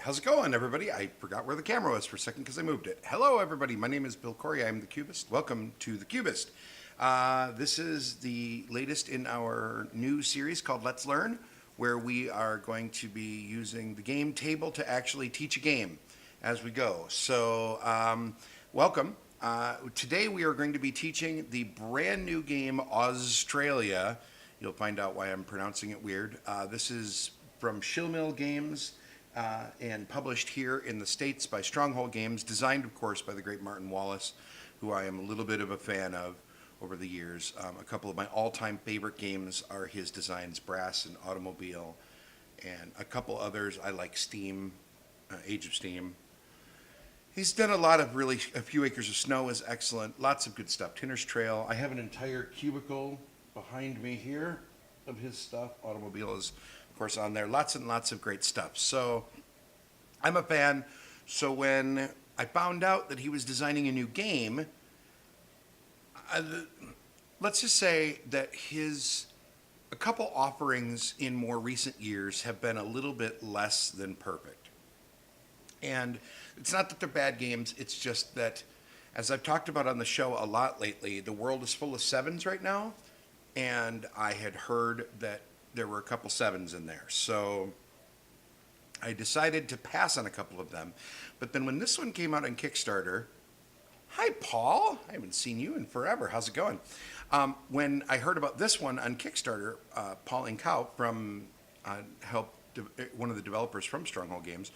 How's it going, everybody? I forgot where the camera was for a second because I moved it. Hello, everybody. My name is Bill Corey. I'm the Cubist. Welcome to the Cubist. This is the latest in our new series called Let's Learn, where we are going to be using the game table to actually teach a game as we go. So, welcome. Today we are going to be teaching the brand new game AuZtralia. You'll find out why I'm pronouncing it weird. This is from Shillmill Games. And published here in the States by Stronghold Games, designed, of course, by the great Martin Wallace, who I am a little bit of a fan of over the years. A couple of my all-time favorite games are his designs, Brass and Automobile, and a couple others I like, Steam, Age of Steam. He's done a lot of A Few Acres of Snow is excellent, lots of good stuff. Tinner's Trail. I have an entire cubicle behind me here of his stuff. Automobile is, of course, on there. Lots and lots of great stuff. So I'm a fan. So when I found out that he was designing a new game, let's just say that a couple offerings in more recent years have been a little bit less than perfect. And it's not that they're bad games, it's just that, as I've talked about on the show a lot lately, the world is full of sevens right now, and I had heard that there were a couple sevens in there. So I decided to pass on a couple of them. But then when this one came out on Kickstarter, hi, Paul. I haven't seen you in forever. How's it going? When I heard about this one on Kickstarter, Paul Incow from one of the developers from Stronghold Games,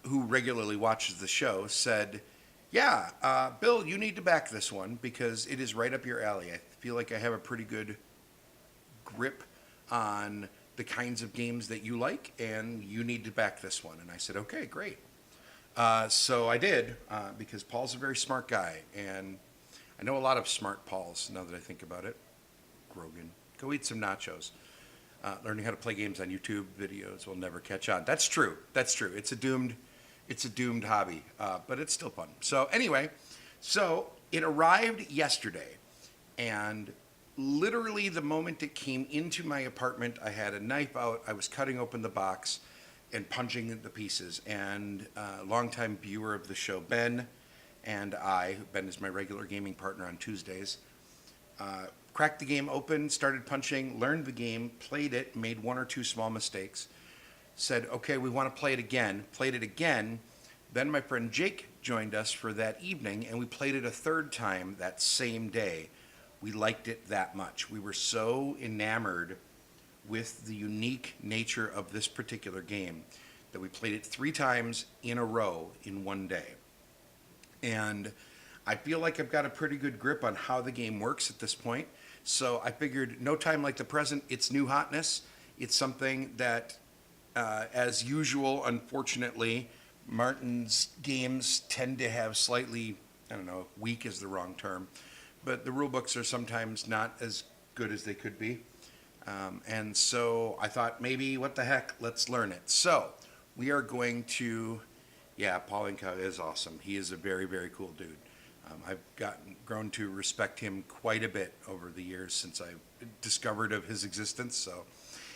who regularly watches the show, said, yeah, Bill, you need to back this one because it is right up your alley. I feel like I have a pretty good grip on the kinds of games that you like, and you need to back this one. And I said, okay, great. So I did, because Paul's a very smart guy, and I know a lot of smart Pauls now that I think about it. Grogan, go eat some nachos. Learning how to play games on YouTube videos will never catch on. That's true. That's true. It's a doomed hobby, but it's still fun. So anyway, it arrived yesterday, and literally the moment it came into my apartment, I had a knife out, I was cutting open the box and punching the pieces, and a longtime viewer of the show, Ben, and Ben is my regular gaming partner on Tuesdays, cracked the game open, started punching, learned the game, played it, made one or two small mistakes, said, okay, we want to play it again, played it again. Then my friend Jake joined us for that evening, and we played it a third time that same day. We liked it that much. We were so enamored with the unique nature of this particular game that we played it 3 times in a row in one day. And I feel like I've got a pretty good grip on how the game works at this point. So I figured no time like the present, it's new hotness. It's something that, as usual, unfortunately, Martin's games tend to have slightly, weak is the wrong term, but the rule books are sometimes not as good as they could be. And so I thought, maybe, what the heck, let's learn it. So we are going to, Paul Inca is awesome. He is a very, very cool dude. I've grown to respect him quite a bit over the years since I've discovered of his existence. So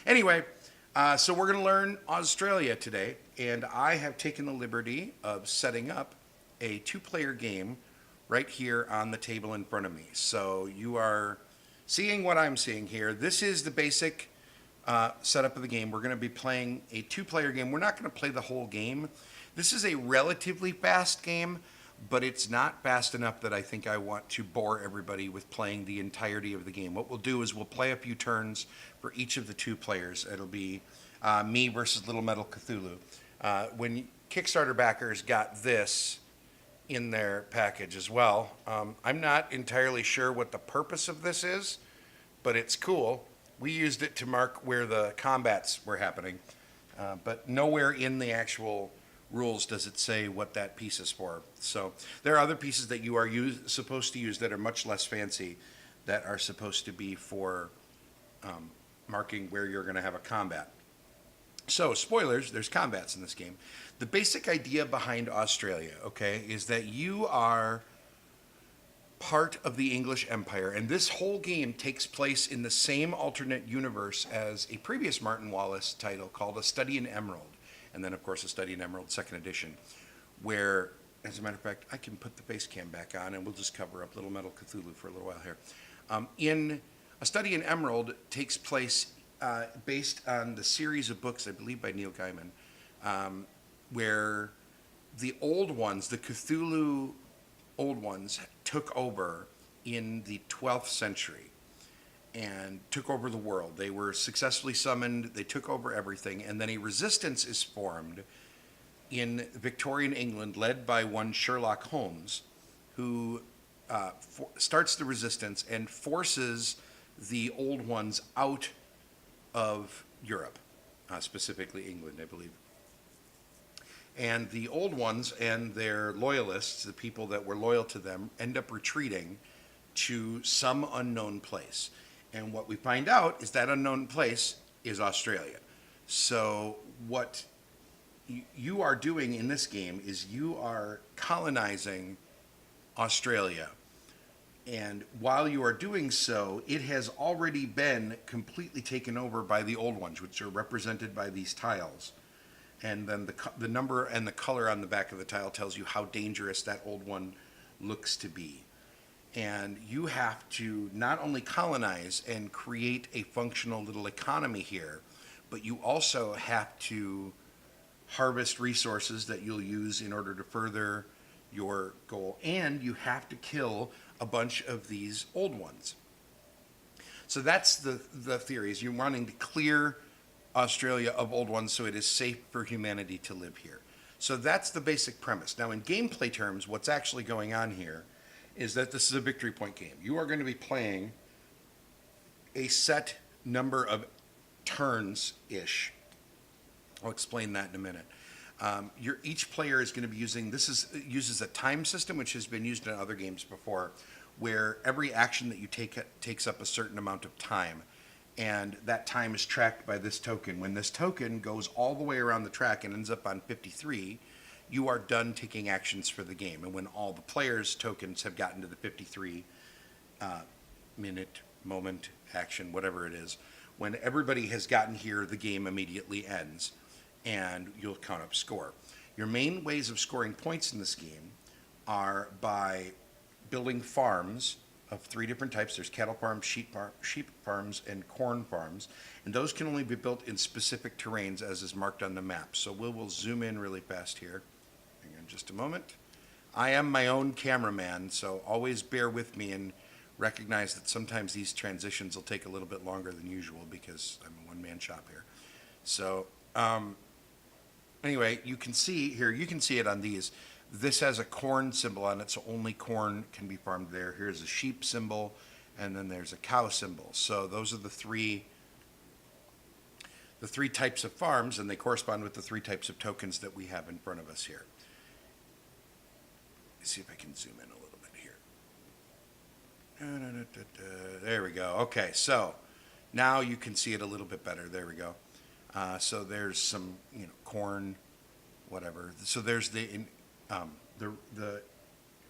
anyway, so we're going to learn AuZtralia today, and I have taken the liberty of setting up a 2-player game right here on the table in front of me. So you are seeing what I'm seeing here. This is the basic setup of the game. We're going to be playing a 2-player game. We're not going to play the whole game. This is a relatively fast game, but it's not fast enough that I think I want to bore everybody with playing the entirety of the game. What we'll do is we'll play a few turns for each of the 2 players. It'll be me versus Little Metal Cthulhu. When Kickstarter backers got this in their package as well, I'm not entirely sure what the purpose of this is, but it's cool. We used it to mark where the combats were happening, but nowhere in the actual rules does it say what that piece is for. So there are other pieces that you are supposed to use that are much less fancy, that are supposed to be for marking where you're going to have a combat. So spoilers, there's combats in this game. The basic idea behind AuZtralia, okay, is that you are part of the English Empire, and this whole game takes place in the same alternate universe as a previous Martin Wallace title called A Study in Emerald. and then, of course, A Study in Emerald, second edition, where, as a matter of fact, I can put the face cam back on, and we'll just cover up Little Metal Cthulhu for a little while here. In A Study in Emerald takes place based on the series of books, I believe, by Neil Gaiman, where the old ones, the Cthulhu old ones, took over in the 12th century and took over the world. They were successfully summoned, they took over everything, and then a resistance is formed in Victorian England led by one Sherlock Holmes, who starts the resistance and forces the old ones out of Europe, specifically England, I believe. And the old ones and their loyalists, the people that were loyal to them, end up retreating to some unknown place. And what we find out is that unknown place is AuZtralia. So what you are doing in this game is you are colonizing AuZtralia. And while you are doing so, it has already been completely taken over by the old ones, which are represented by these tiles. And then the number and the color on the back of the tile tells you how dangerous that old one looks to be. And you have to not only colonize and create a functional little economy here, but you also have to harvest resources that you'll use in order to further your goal. And you have to kill a bunch of these old ones. So that's the theory, is you're wanting to clear AuZtralia of old ones so it is safe for humanity to live here. So that's the basic premise. Now in gameplay terms, what's actually going on here is that this is a victory point game. You are going to be playing a set number of turns-ish. I'll explain that in a minute. Each player is going to be using, uses a time system, which has been used in other games before, where every action that you take takes up a certain amount of time. And that time is tracked by this token. When this token goes all the way around the track and ends up on 53, you are done taking actions for the game. And when all the players' tokens have gotten to the 53 minute, moment, action, whatever it is, when everybody has gotten here, the game immediately ends, and you'll count up score. Your main ways of scoring points in this game are by building farms of 3 different types. There's cattle farms, sheep farms, and corn farms. And those can only be built in specific terrains as is marked on the map. So we'll zoom in really fast here. Hang on just a moment. I am my own cameraman, so always bear with me and recognize that sometimes these transitions will take a little bit longer than usual because I'm a one-man shop here. So anyway, you can see here, you can see it on these. This has a corn symbol on it, so only corn can be farmed there. Here's a sheep symbol, and then there's a cow symbol. So those are the three types of farms, and they correspond with the 3 types of tokens that we have in front of us here. Let's see if I can zoom in a little bit here. There we go. Okay, so now you can see it a little bit better. There we go. So there's some, corn, whatever. So there's the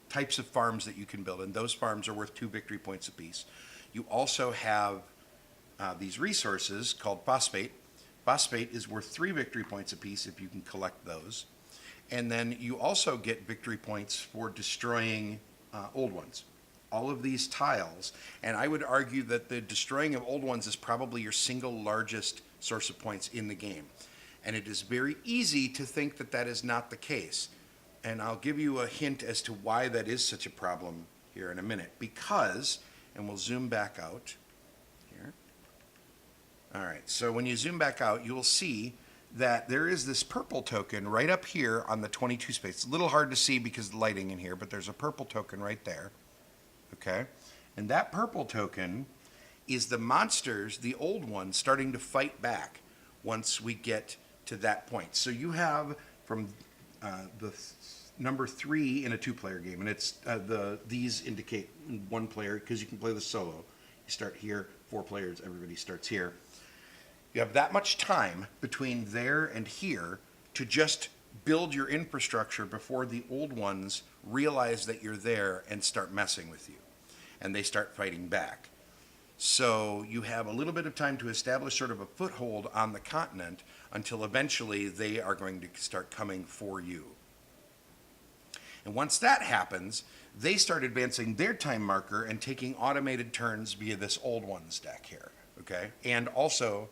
types of farms that you can build, and those farms are worth 2 victory points apiece. You also have these resources called phosphate. Phosphate is worth 3 victory points apiece if you can collect those. And then you also get victory points for destroying old ones. All of these tiles, and I would argue that the destroying of old ones is probably your single largest source of points in the game. And it is very easy to think that that is not the case. And I'll give you a hint as to why that is such a problem here in a minute. Because, and we'll zoom back out here. All right, so when you zoom back out, you will see that there is this purple token right up here on the 22 space. It's a little hard to see because of the lighting in here, but there's a purple token right there. Okay? And that purple token is the monsters, the old ones, starting to fight back once we get to that point. So you have from number 3 in a 2-player game, and it's these indicate 1 player because you can play the solo. You start here, 4 players, everybody starts here. You have that much time between there and here to just build your infrastructure before the old ones realize that you're there and start messing with you, and they start fighting back. So you have a little bit of time to establish sort of a foothold on the continent until eventually they are going to start coming for you. And once that happens, they start advancing their time marker and taking automated turns via this Old Ones deck here, okay? And also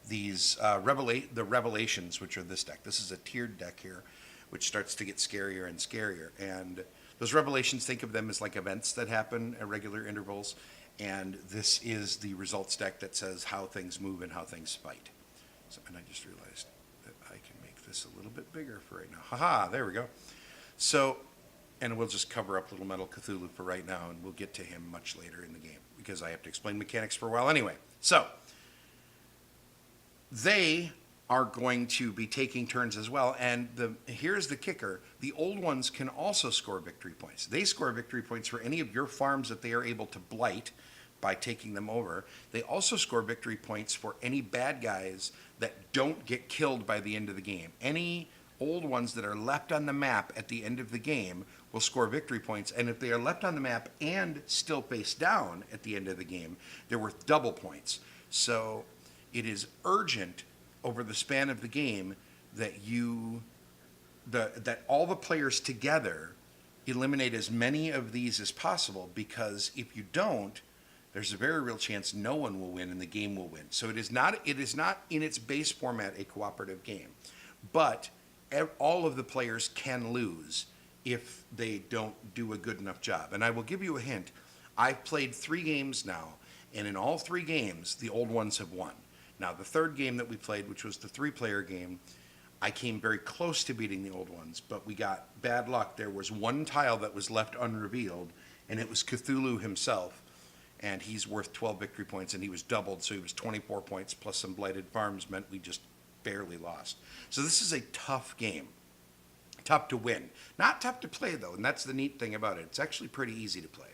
these the Revelations, which are this deck. This is a tiered deck here, which starts to get scarier and scarier. And those Revelations, think of them as like events that happen at regular intervals. And this is the results deck that says how things move and how things fight. So, and I just realized that I can make this a little bit bigger for right now. Haha, there we go. So, and we'll just cover up Little Metal Cthulhu for right now, and we'll get to him much later in the game, because I have to explain mechanics for a while anyway. So, they are going to be taking turns as well, and here's the kicker. The Old Ones can also score victory points. They score victory points for any of your farms that they are able to blight by taking them over. They also score victory points for any bad guys that don't get killed by the end of the game. Any Old Ones that are left on the map at the end of the game will score victory points, and if they are left on the map and still face down at the end of the game, they're worth double points. So it is urgent over the span of the game that that all the players together eliminate as many of these as possible, because if you don't, there's a very real chance no one will win and the game will win. So it is not in its base format a cooperative game, but all of the players can lose if they don't do a good enough job. And I will give you a hint. I've played 3 games now, and in all 3 games, the Old Ones have won. Now, the third game that we played, which was the 3-player game, I came very close to beating the Old Ones, but we got bad luck. There was one tile that was left unrevealed, and it was Cthulhu himself, and he's worth 12 victory points, and he was doubled, so he was 24 points, plus some blighted farms meant we just barely lost. So this is a tough game. Tough to win. Not tough to play, though, and that's the neat thing about it. It's actually pretty easy to play.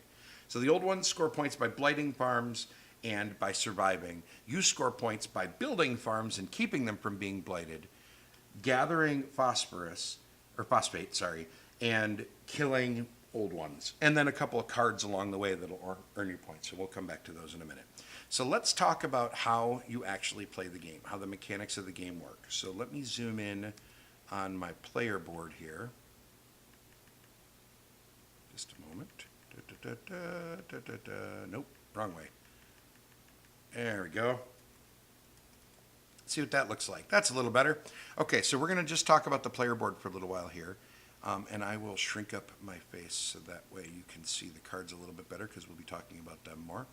So the Old Ones score points by blighting farms and by surviving. You score points by building farms and keeping them from being blighted, gathering phosphate, and killing Old Ones. And then a couple of cards along the way that'll earn you points. So we'll come back to those in a minute. So let's talk about how you actually play the game, how the mechanics of the game work. So let me zoom in on my player board here. Just a moment. Nope, wrong way. There we go. Let's see what that looks like. That's a little better. Okay, so we're going to just talk about the player board for a little while here. And I will shrink up my face so that way you can see the cards a little bit better, because we'll be talking about them more.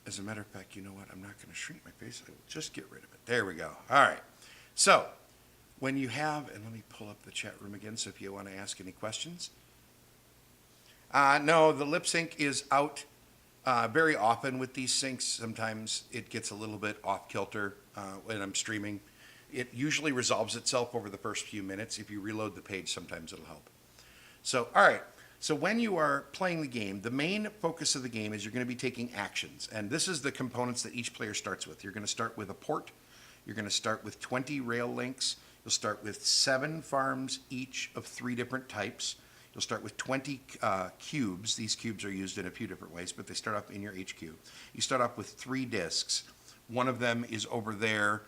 As a matter of fact, you know what? I'm not going to shrink my face. I will just get rid of it. There we go. All right. So when you have, and let me pull up the chat room again so if you want to ask any questions. No, the lip sync is out very often with these syncs. Sometimes it gets a little bit off kilter when I'm streaming. It usually resolves itself over the first few minutes. If you reload the page, sometimes it'll help. So, all right. So when you are playing the game, the main focus of the game is you're going to be taking actions. And this is the components that each player starts with. You're going to start with a port. You're going to start with 20 rail links. You'll start with 7 farms, each of 3 different types. You'll start with 20 cubes. These cubes are used in a few different ways, but they start off in your HQ. You start off with 3 discs. One of them is over there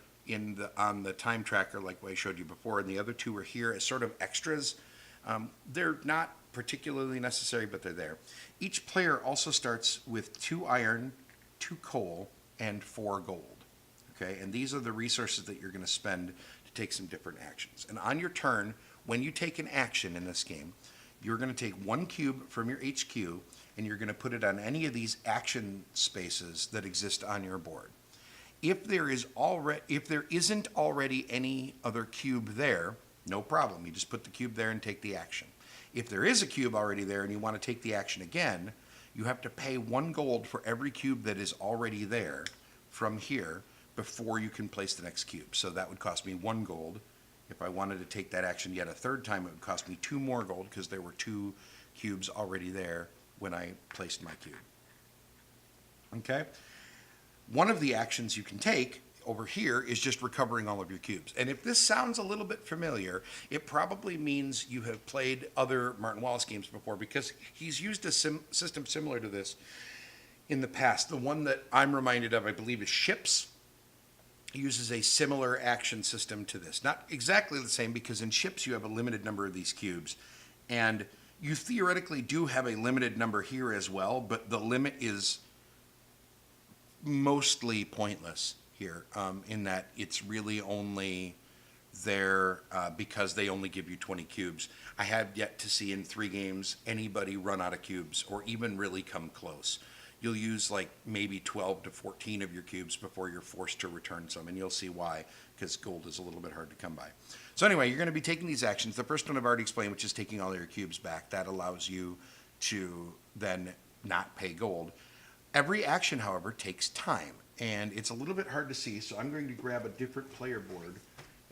on the time tracker, like I showed you before, and the other 2 are here as sort of extras. They're not particularly necessary, but they're there. Each player also starts with 2 iron, 2 coal, and 4 gold. Okay, and these are the resources that you're going to spend to take some different actions. And on your turn, when you take an action in this game, you're going to take 1 cube from your HQ, and you're going to put it on any of these action spaces that exist on your board. If there isn't already any other cube there, no problem. You just put the cube there and take the action. If there is a cube already there and you want to take the action again, you have to pay 1 gold for every cube that is already there from here before you can place the next cube. So that would cost me 1 gold. If I wanted to take that action yet a third time, it would cost me 2 more gold, because there were 2 cubes already there when I placed my cube. Okay? One of the actions you can take over here is just recovering all of your cubes. And if this sounds a little bit familiar, it probably means you have played other Martin Wallace games before, because he's used a system similar to this in the past. The one that I'm reminded of, I believe, is ships. It uses a similar action system to this. Not exactly the same, because in ships you have a limited number of these cubes. And you theoretically do have a limited number here as well, but the limit is mostly pointless here, in that it's really only there because they only give you 20 cubes. I have yet to see in 3 games anybody run out of cubes or even really come close. You'll use like maybe 12 to 14 of your cubes before you're forced to return some, and you'll see why, because gold is a little bit hard to come by. So anyway, you're going to be taking these actions. The first one I've already explained, which is taking all your cubes back. That allows you to then not pay gold. Every action, however, takes time, and it's a little bit hard to see, so I'm going to grab a different player board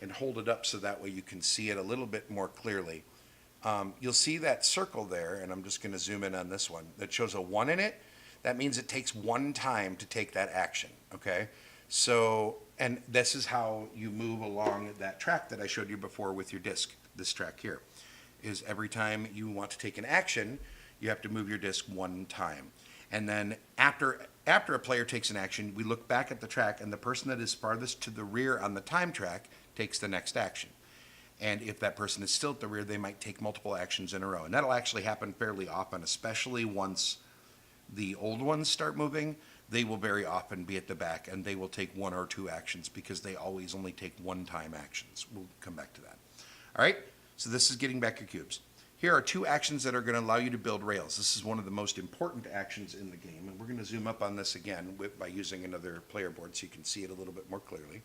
and hold it up so that way you can see it a little bit more clearly. You'll see that circle there, and I'm just going to zoom in on this one, that shows a 1 in it. That means it takes 1 time to take that action, okay? So, and this is how you move along that track that I showed you before with your disc. This track here is every time you want to take an action, you have to move your disc 1 time. And then after a player takes an action, we look back at the track, and the person that is farthest to the rear on the time track takes the next action. And if that person is still at the rear, they might take multiple actions in a row. And that'll actually happen fairly often, especially once the old ones start moving. They will very often be at the back, and they will take 1 or 2 actions because they always only take 1-time actions. We'll come back to that. All right, so this is getting back your cubes. Here are 2 actions that are going to allow you to build rails. This is one of the most important actions in the game, and we're going to zoom up on this again by using another player board so you can see it a little bit more clearly.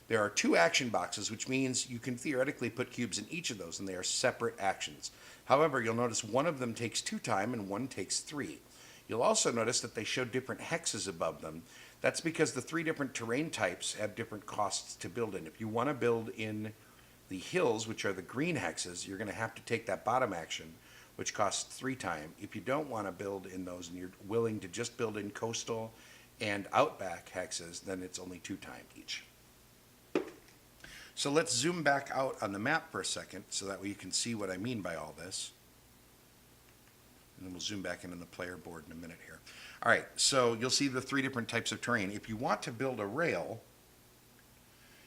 There are 2 action boxes, which means you can theoretically put cubes in each of those, and they are separate actions. However, you'll notice one of them takes 2 time and one takes 3. You'll also notice that they show different hexes above them. That's because the 3 different terrain types have different costs to build in. If you want to build in the hills, which are the green hexes, you're going to have to take that bottom action, which costs 3 time. If you don't want to build in those and you're willing to just build in coastal and outback hexes, then it's only 2 time each. So let's zoom back out on the map for a second so that way you can see what I mean by all this. And then we'll zoom back in on the player board in a minute here. All right, so you'll see the 3 different types of terrain. If you want to build a rail,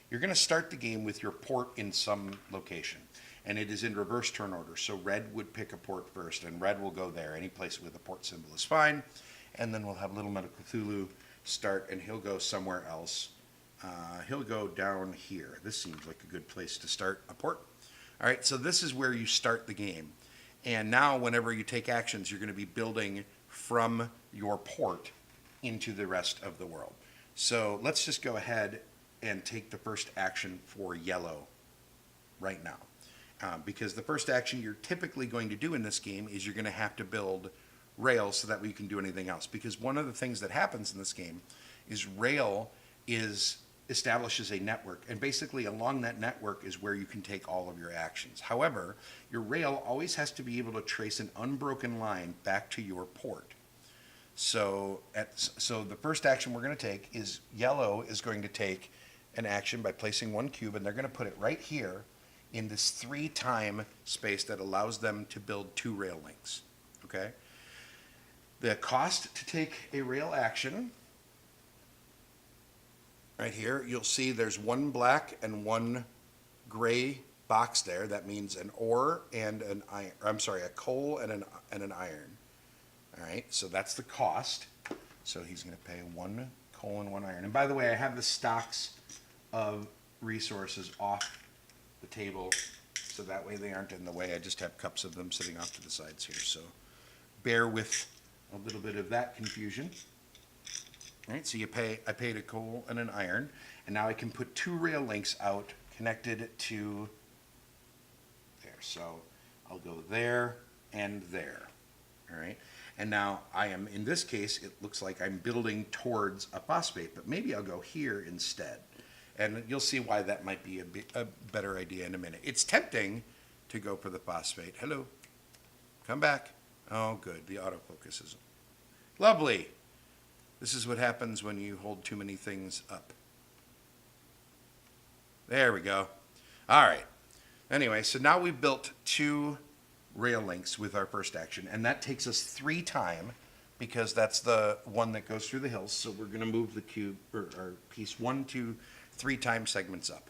you're going to start the game with your port in some location. And it is in reverse turn order. So red would pick a port first, and red will go there. Any place with a port symbol is fine. And then we'll have Little Metal Cthulhu start, and he'll go somewhere else. He'll go down here. This seems like a good place to start a port. All right, so this is where you start the game. And now whenever you take actions, you're going to be building from your port into the rest of the world. So let's just go ahead and take the first action for yellow right now. Because the first action you're typically going to do in this game is you're going to have to build rails so that way you can do anything else. Because one of the things that happens in this game is rail establishes a network, and basically along that network is where you can take all of your actions. However, your rail always has to be able to trace an unbroken line back to your port. So the first action we're going to take is yellow is going to take an action by placing 1 cube, and they're going to put it right here in this 3-time space that allows them to build 2 rail links. Okay? The cost to take a rail action, right here, you'll see there's 1 black and 1 gray box there. That means an ore and an iron. I'm sorry, a coal and an iron. All right, so that's the cost. So he's going to pay 1 coal and 1 iron. And by the way, I have the stocks of resources off the table, so that way they aren't in the way. I just have cups of them sitting off to the sides here. So bear with a little bit of that confusion. All right, so I paid a coal and an iron, and now I can put 2 rail links out connected to there. So I'll go there and there. All right, and now I am, in this case, it looks like I'm building towards a phosphate, but maybe I'll go here instead. And you'll see why that might be a better idea in a minute. It's tempting to go for the phosphate. Hello, come back. Oh, good, the autofocus isn't. Lovely. This is what happens when you hold too many things up. There we go. All right. Anyway, so now we've built 2 rail links with our first action, and that takes us 3 time because that's the one that goes through the hills. So we're going to move the cube or piece 1, 2, 3 time segments up.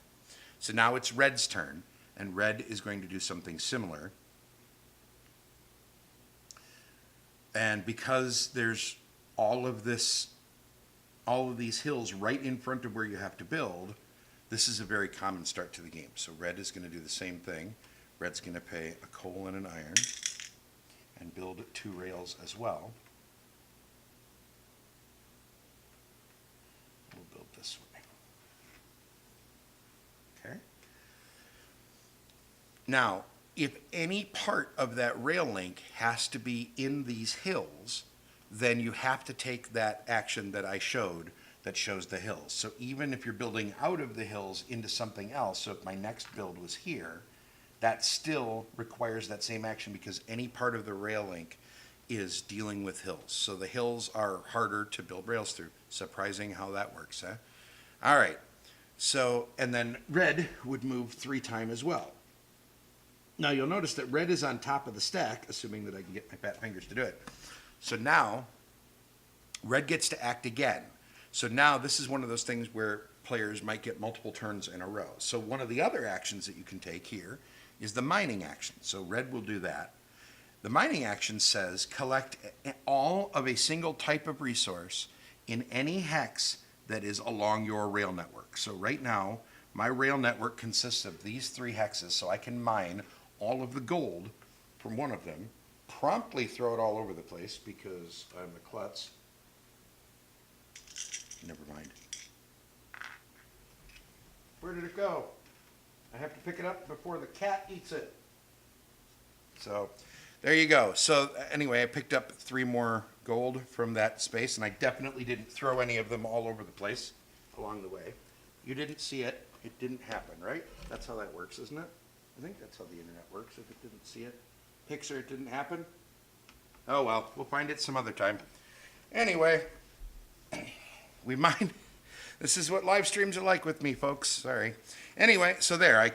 So now it's red's turn, and red is going to do something similar. And because there's all of these hills right in front of where you have to build, this is a very common start to the game. So red is going to do the same thing. Red's going to pay a coal and an iron and build 2 rails as well. We'll build this way. Okay. Now, if any part of that rail link has to be in these hills, then you have to take that action that I showed that shows the hills. So even if you're building out of the hills into something else, so if my next build was here, that still requires that same action because any part of the rail link is dealing with hills. So the hills are harder to build rails through. Surprising how that works, huh? All right. So, and then red would move 3 times as well. Now you'll notice that red is on top of the stack, assuming that I can get my fat fingers to do it. So now red gets to act again. So now this is one of those things where players might get multiple turns in a row. So one of the other actions that you can take here is the mining action. So red will do that. The mining action says collect all of a single type of resource in any hex that is along your rail network. So right now, my rail network consists of these 3 hexes, so I can mine all of the gold from one of them, promptly throw it all over the place because I'm a klutz. Never mind. Where did it go? I have to pick it up before the cat eats it. So there you go. So anyway, I picked up 3 more gold from that space, and I definitely didn't throw any of them all over the place along the way. You didn't see it. It didn't happen, right? That's how that works, isn't it? I think that's how the internet works. If it didn't see it, Pixar, it didn't happen. Oh well, we'll find it some other time. Anyway, we mine. This is what live streams are like with me, folks. Sorry. Anyway, so there, I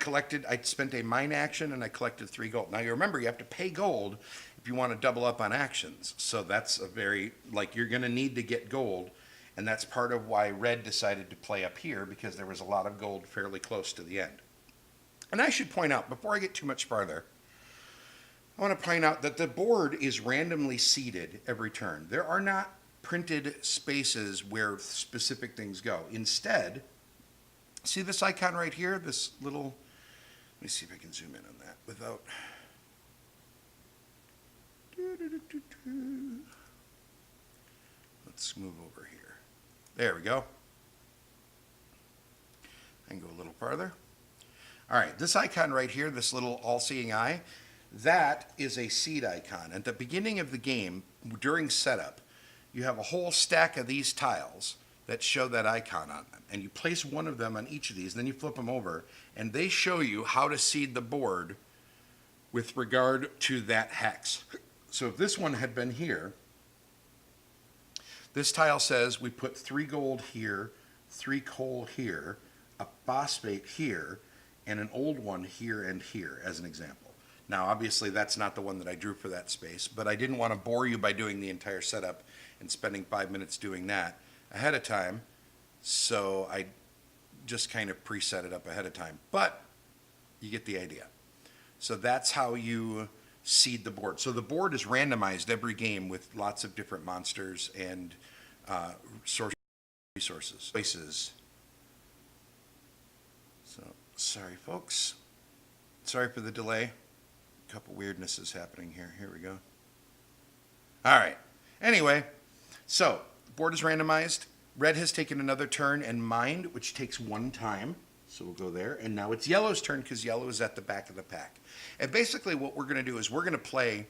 spent a mine action and I collected 3 gold. Now you remember, you have to pay gold if you want to double up on actions. So that's a very, you're going to need to get gold. And that's part of why red decided to play up here, because there was a lot of gold fairly close to the end. And I should point out, before I get too much farther, I want to point out that the board is randomly seeded every turn. There are not printed spaces where specific things go. Instead, see this icon right here? This little, let me see if I can zoom in on that without. Let's move over here. There we go. I can go a little farther. All right, this icon right here, this little all-seeing eye, that is a seed icon. At the beginning of the game, during setup, you have a whole stack of these tiles that show that icon on them. And you place one of them on each of these, then you flip them over, and they show you how to seed the board with regard to that hex. So if this one had been here, this tile says we put 3 gold here, 3 coal here, a phosphate here, and an old one here and here, as an example. Now, obviously, that's not the one that I drew for that space, but I didn't want to bore you by doing the entire setup and spending 5 minutes doing that ahead of time, so I just kind of preset it up ahead of time. But you get the idea. So that's how you seed the board. So the board is randomized every game with lots of different monsters and resources. Places. So, sorry, folks. Sorry for the delay. A couple weirdnesses happening here. Here we go. All right. Anyway, so the board is randomized. Red has taken another turn and mined, which takes 1 time. So we'll go there. And now it's yellow's turn because yellow is at the back of the pack. And basically what we're going to do is we're going to play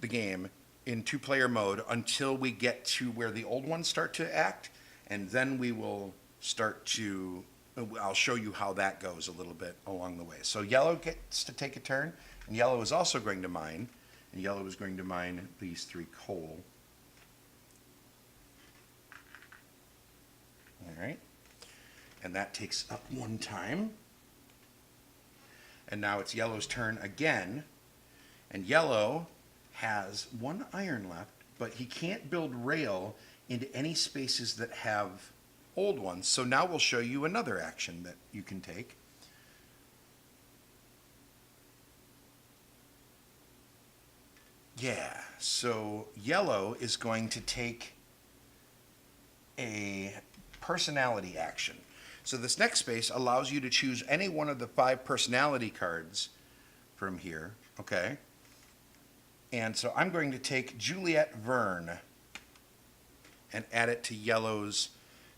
the game in 2-player mode until we get to where the old ones start to act. And then we will start to, I'll show you how that goes a little bit along the way. So yellow gets to take a turn. And yellow is also going to mine. And yellow is going to mine these 3 coal. All right. And that takes up 1 time. And now it's yellow's turn again. And yellow has 1 iron left, but he can't build rail into any spaces that have old ones. So now we'll show you another action that you can take. Yeah, so yellow is going to take a personality action. So this next space allows you to choose any one of the 5 personality cards from here, okay? And so I'm going to take Juliet Verne and add it to yellow's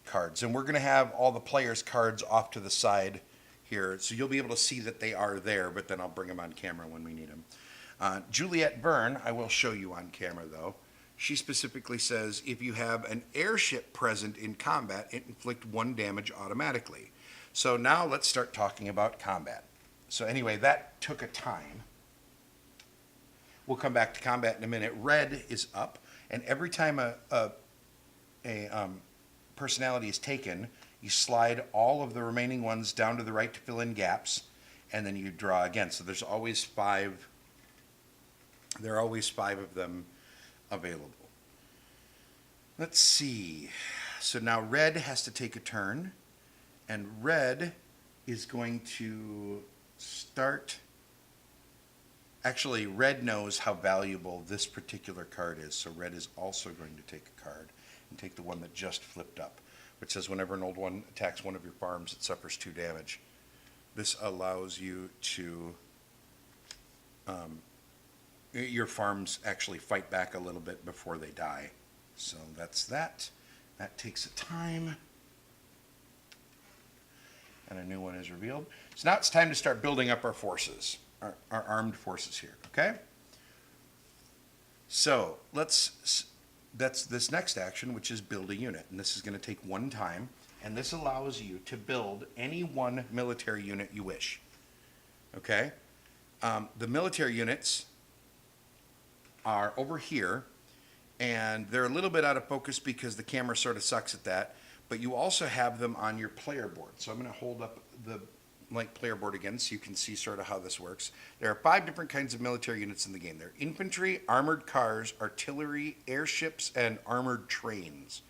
cards. And we're going to have all the players' cards off to the side here, so you'll be able to see that they are there, but then I'll bring them on camera when we need them. Juliet Verne, I will show you on camera though. She specifically says, if you have an airship present in combat, it inflict 1 damage automatically. So now let's start talking about combat. So anyway, that took a time. We'll come back to combat in a minute. Red is up, and every time a personality is taken, you slide all of the remaining ones down to the right to fill in gaps, and then you draw again. So there's always 5. There are always 5 of them available. Let's see. So now red has to take a turn, and red is going to start. Actually, red knows how valuable this particular card is, so red is also going to take a card and take the one that just flipped up, which says whenever an old one attacks one of your farms, it suffers 2 damage. This allows you to your farms actually fight back a little bit before they die. So that's that. That takes a time. And a new one is revealed. So now it's time to start building up our forces, our armed forces here, okay? So that's this next action, which is build a unit. And this is going to take 1 time. And this allows you to build any 1 military unit you wish, okay? The military units are over here, and they're a little bit out of focus because the camera sort of sucks at that, but you also have them on your player board. So I'm going to hold up the blank player board again so you can see sort of how this works. There are 5 different kinds of military units in the game. They're infantry, armored cars, artillery, airships, and armored trains.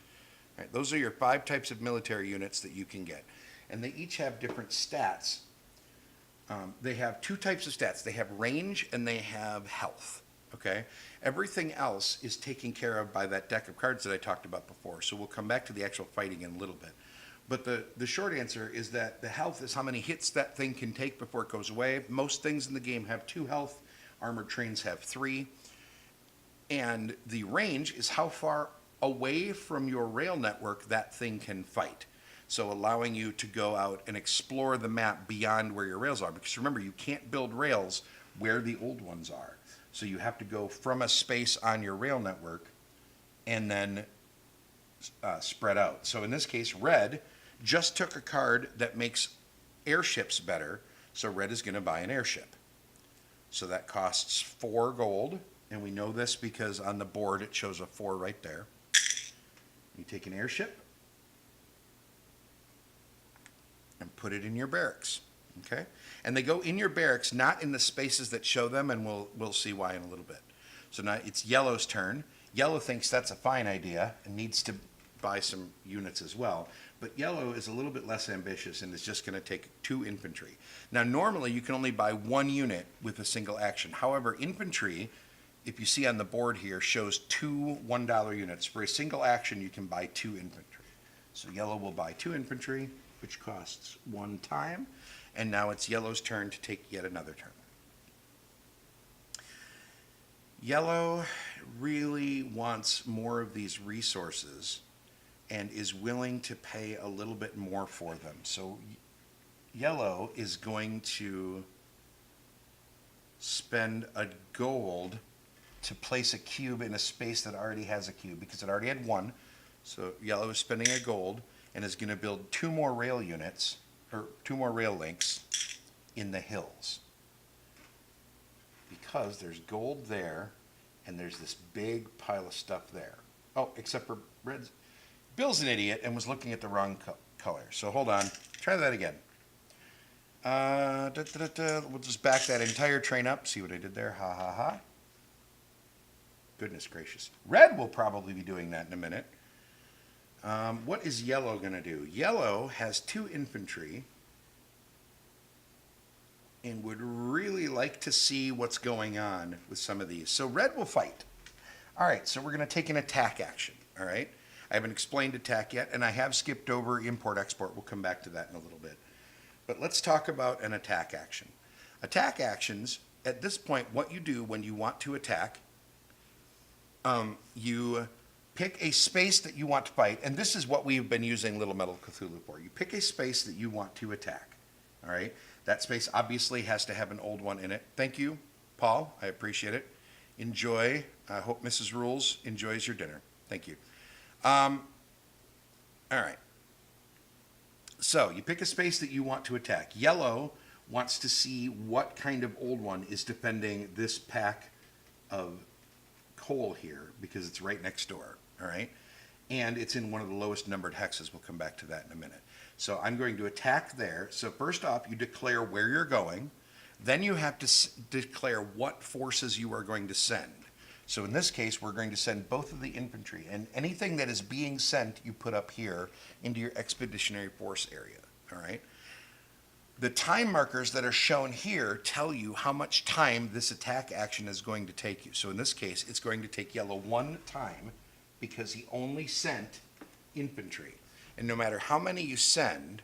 All right, those are your 5 types of military units that you can get. And they each have different stats. They have 2 types of stats. They have range and they have health. Okay, everything else is taken care of by that deck of cards that I talked about before. So we'll come back to the actual fighting in a little bit. But the short answer is that the health is how many hits that thing can take before it goes away. Most things in the game have 2 health. Armored trains have 3. And the range is how far away from your rail network that thing can fight. So allowing you to go out and explore the map beyond where your rails are. Because remember, you can't build rails where the old ones are. So you have to go from a space on your rail network and then spread out. So in this case, red just took a card that makes airships better. So red is going to buy an airship. So that costs 4 gold. And we know this because on the board it shows a 4 right there. You take an airship and put it in your barracks. Okay? And they go in your barracks, not in the spaces that show them, and we'll see why in a little bit. So now it's yellow's turn. Yellow thinks that's a fine idea and needs to buy some units as well. But yellow is a little bit less ambitious and is just going to take 2 infantry. Now normally you can only buy 1 unit with a single action. However, infantry, if you see on the board here, shows 2 $1 units. For a single action you can buy 2 infantry. So yellow will buy 2 infantry, which costs 1 time. And now it's yellow's turn to take yet another turn. Yellow really wants more of these resources and is willing to pay a little bit more for them. So yellow is going to spend a gold to place a cube in a space that already has a cube because it already had 1. So yellow is spending a gold and is going to build 2 more rail units, or 2 more rail links in the hills. Because there's gold there, and there's this big pile of stuff there. Oh, except for red's. Bill's an idiot and was looking at the wrong color. So hold on, try that again. We'll just back that entire train up. See what I did there? Ha ha ha. Goodness gracious. Red will probably be doing that in a minute. What is yellow going to do? Yellow has 2 infantry and would really like to see what's going on with some of these. So red will fight. All right, so we're going to take an attack action. All right. I haven't explained attack yet, and I have skipped over import-export. We'll come back to that in a little bit. But let's talk about an attack action. Attack actions, at this point, what you do when you want to attack, you pick a space that you want to fight, and this is what we've been using Little Metal Cthulhu for. You pick a space that you want to attack, all right? That space obviously has to have an old one in it. Thank you, Paul. I appreciate it. Enjoy. I hope Mrs. Rules enjoys your dinner. Thank you. All right. So you pick a space that you want to attack. Yellow wants to see what kind of old one is defending this pack of coal here because it's right next door, all right? And it's in one of the lowest numbered hexes. We'll come back to that in a minute. So I'm going to attack there. So first off, you declare where you're going. Then you have to declare what forces you are going to send. So in this case, we're going to send both of the infantry, and anything that is being sent, you put up here into your expeditionary force area, all right? The time markers that are shown here tell you how much time this attack action is going to take you. So in this case, it's going to take yellow 1 time because he only sent infantry. And no matter how many you send,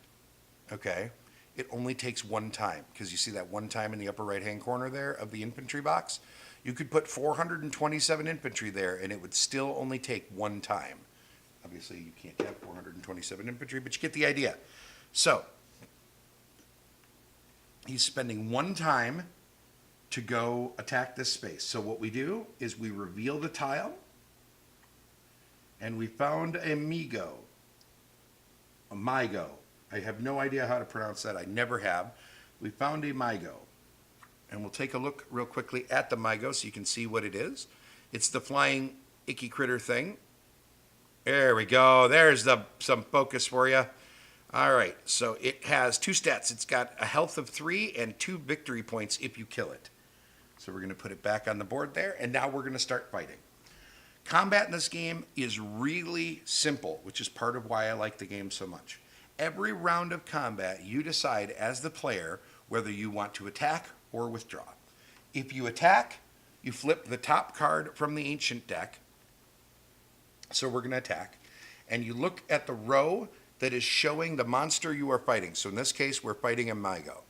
okay, it only takes 1 time because you see that 1 time in the upper right-hand corner there of the infantry box? You could put 427 infantry there and it would still only take 1 time. Obviously, you can't have 427 infantry, but you get the idea. So, he's spending 1 time to go attack this space. So what we do is we reveal the tile, and we found a Migo. A Migo. I have no idea how to pronounce that. I never have. We found a Migo. And we'll take a look real quickly at the Migo so you can see what it is. It's the flying icky critter thing. There we go. There's some focus for you. All right, so it has 2 stats. It's got a health of 3 and 2 victory points if you kill it. So we're going to put it back on the board there, and now we're going to start fighting. Combat in this game is really simple, which is part of why I like the game so much. Every round of combat, you decide as the player whether you want to attack or withdraw. If you attack, you flip the top card from the ancient deck. So we're going to attack. And you look at the row that is showing the monster you are fighting. So in this case, we're fighting a Migo.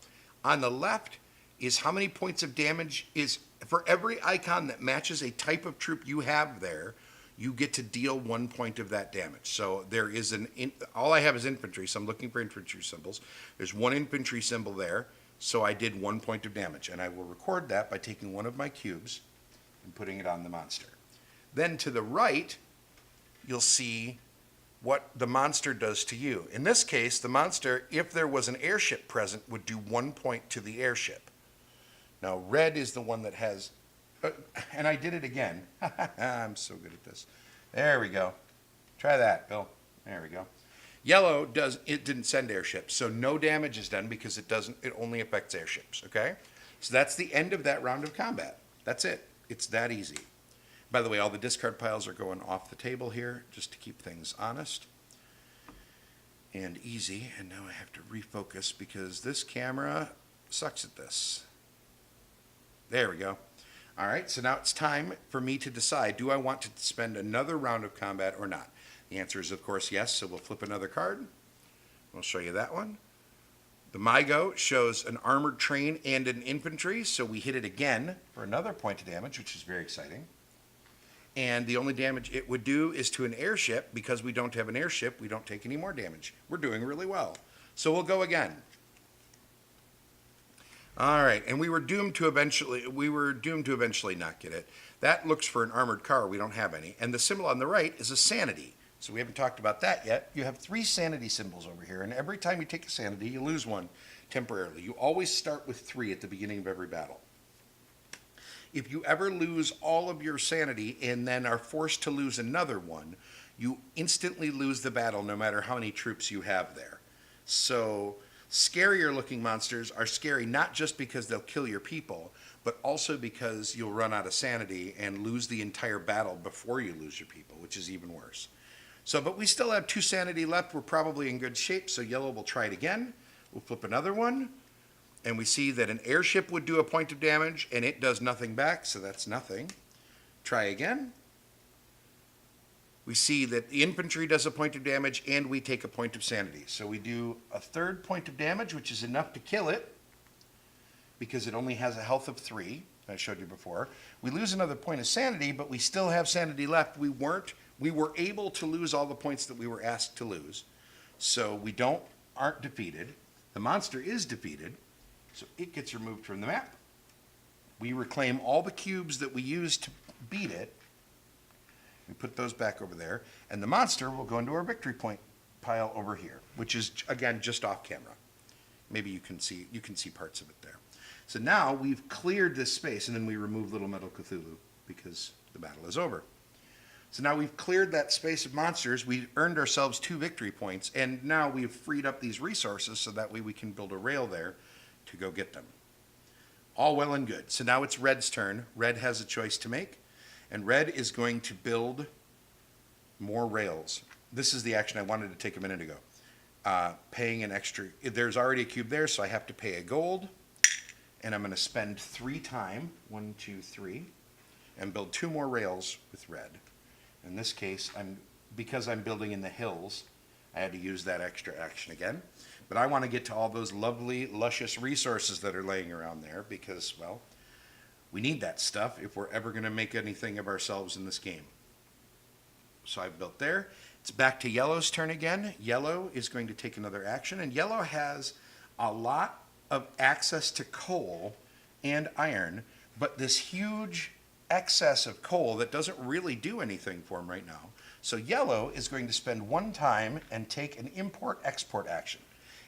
On the left is how many points of damage is, for every icon that matches a type of troop you have there, you get to deal 1 point of that damage. So there is all I have is infantry, so I'm looking for infantry symbols. There's 1 infantry symbol there, so I did 1 point of damage. And I will record that by taking one of my cubes and putting it on the monster. Then to the right, you'll see what the monster does to you. In this case, the monster, if there was an airship present, would do 1 point to the airship. Now, red is the one that has, and I did it again. I'm so good at this. There we go. Try that, Bill. There we go. Yellow didn't send airships, so no damage is done because it only affects airships, okay? So that's the end of that round of combat. That's it. It's that easy. By the way, all the discard piles are going off the table here just to keep things honest and easy. And now I have to refocus because this camera sucks at this. There we go. All right, so now it's time for me to decide, do I want to spend another round of combat or not? The answer is, of course, yes, so we'll flip another card. We'll show you that one. The Migo shows an armored train and an infantry, so we hit it again for another point of damage, which is very exciting. And the only damage it would do is to an airship. Because we don't have an airship, we don't take any more damage. We're doing really well. So we'll go again. All right, and we were doomed to eventually not get it. That looks for an armored car. We don't have any. And the symbol on the right is a sanity. So we haven't talked about that yet. You have 3 sanity symbols over here, and every time you take a sanity, you lose 1 temporarily. You always start with 3 at the beginning of every battle. If you ever lose all of your sanity and then are forced to lose another one, you instantly lose the battle no matter how many troops you have there. So Scarier looking monsters are scary not just because they'll kill your people, but also because you'll run out of sanity and lose the entire battle before you lose your people, which is even worse. So, but we still have 2 sanity left. We're probably in good shape, so yellow will try it again. We'll flip another one, and we see that an airship would do a point of damage, and it does nothing back, so that's nothing. Try again. We see that the infantry does a point of damage, and we take a point of sanity. So we do a 3rd point of damage, which is enough to kill it, because it only has a health of 3, I showed you before. We lose another point of sanity, but we still have sanity left. We were able to lose all the points that we were asked to lose. So we aren't defeated. The monster is defeated, so it gets removed from the map. We reclaim all the cubes that we used to beat it. We put those back over there, and the monster will go into our victory point pile over here, which is, again, just off camera. Maybe you can see parts of it there. So now we've cleared this space, and then we remove Little Metal Cthulhu because the battle is over. So now we've cleared that space of monsters. We earned ourselves 2 victory points, and now we've freed up these resources so that way we can build a rail there to go get them. All well and good. So now it's Red's turn. Red has a choice to make, and Red is going to build more rails. This is the action I wanted to take a minute ago. Paying an extra, there's already a cube there, so I have to pay a gold, and I'm going to spend 3 time, 1, 2, 3, and build 2 more rails with Red. In this case, because I'm building in the hills, I had to use that extra action again. But I want to get to all those lovely, luscious resources that are laying around there because, well, we need that stuff if we're ever going to make anything of ourselves in this game. So I've built there. It's back to yellow's turn again. Yellow is going to take another action, and yellow has a lot of access to coal and iron, but this huge excess of coal that doesn't really do anything for him right now. So yellow is going to spend 1 time and take an import-export action.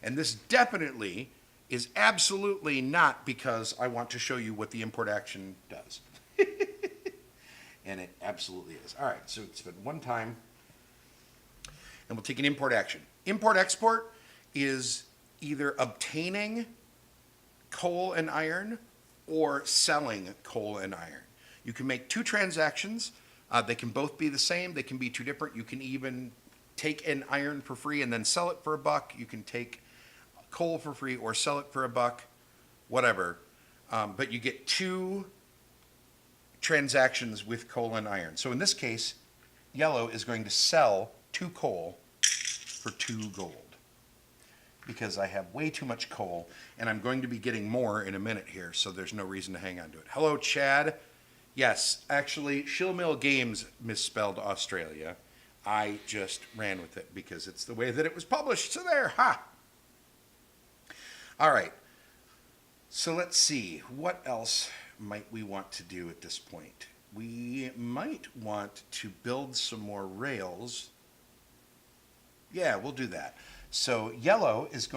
And this definitely is absolutely not because I want to show you what the import action does. And it absolutely is. All right, so spend 1 time, and we'll take an import action. Import-export is either obtaining coal and iron or selling coal and iron. You can make 2 transactions. They can both be the same. They can be 2 different. You can even take an iron for free and then sell it for $1. You can take coal for free or sell it for $1, whatever. But you get 2 transactions with coal and iron. So in this case, yellow is going to sell 2 coal for 2 gold because I have way too much coal, and I'm going to be getting more in a minute here, so there's no reason to hang on to it. Hello, Chad. Yes, actually, Shillmill Games misspelled AuZtralia. I just ran with it because it's the way that it was published. So there, ha! All right. So let's see. What else might we want to do at this point? We might want to build some more rails. Yeah, we'll do that. So yellow is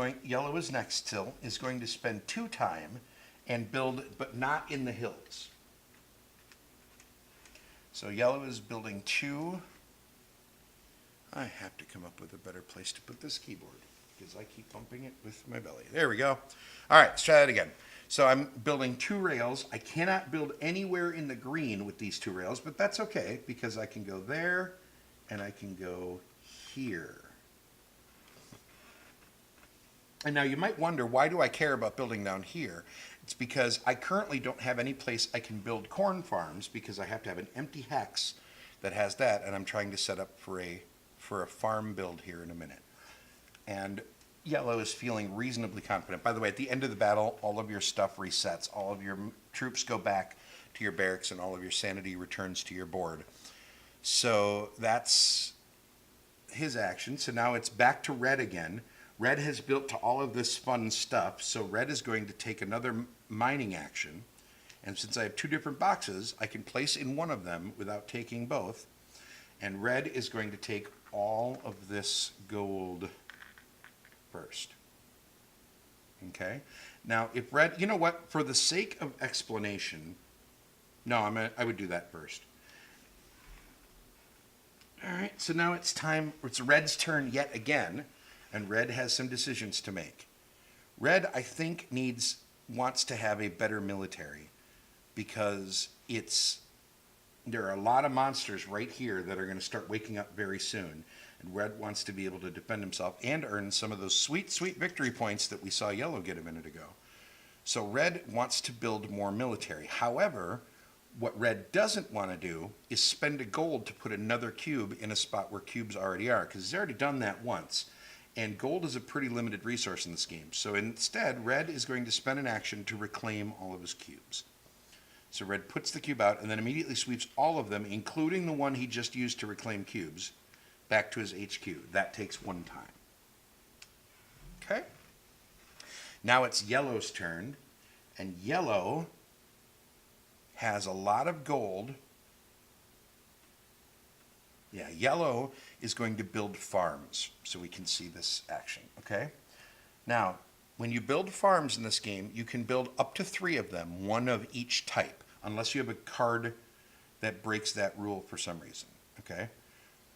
next still, is going to spend 2 time and build, but not in the hills. So yellow is building 2. I have to come up with a better place to put this keyboard because I keep bumping it with my belly. There we go. All right, let's try that again. So I'm building 2 rails. I cannot build anywhere in the green with these 2 rails, but that's okay because I can go there and I can go here. And now you might wonder, why do I care about building down here? It's because I currently don't have any place I can build corn farms because I have to have an empty hex that has that, and I'm trying to set up for a farm build here in a minute. And yellow is feeling reasonably confident. By the way, at the end of the battle, all of your stuff resets. All of your troops go back to your barracks, and all of your sanity returns to your board. So that's his action. So now it's back to red again. Red has built to all of this fun stuff, so red is going to take another mining action. And since I have 2 different boxes, I can place in one of them without taking both. And red is going to take all of this gold first. Okay? Now, if red, you know what? For the sake of explanation, no, I would do that first. All right, so now it's red's turn yet again. And red has some decisions to make. Red, I think, wants to have a better military because there are a lot of monsters right here that are going to start waking up very soon. And Red wants to be able to defend himself and earn some of those sweet, sweet victory points that we saw Yellow get a minute ago. So Red wants to build more military. However, what Red doesn't want to do is spend a gold to put another cube in a spot where cubes already are, because he's already done that once. And gold is a pretty limited resource in this game. So instead, Red is going to spend an action to reclaim all of his cubes. So Red puts the cube out and then immediately sweeps all of them, including the one he just used to reclaim cubes, back to his HQ. That takes 1 time. Okay? Now it's Yellow's turn, and Yellow has a lot of gold. Yeah, Yellow is going to build farms, so we can see this action, okay? Now, when you build farms in this game, you can build up to 3 of them, 1 of each type, unless you have a card that breaks that rule for some reason, okay?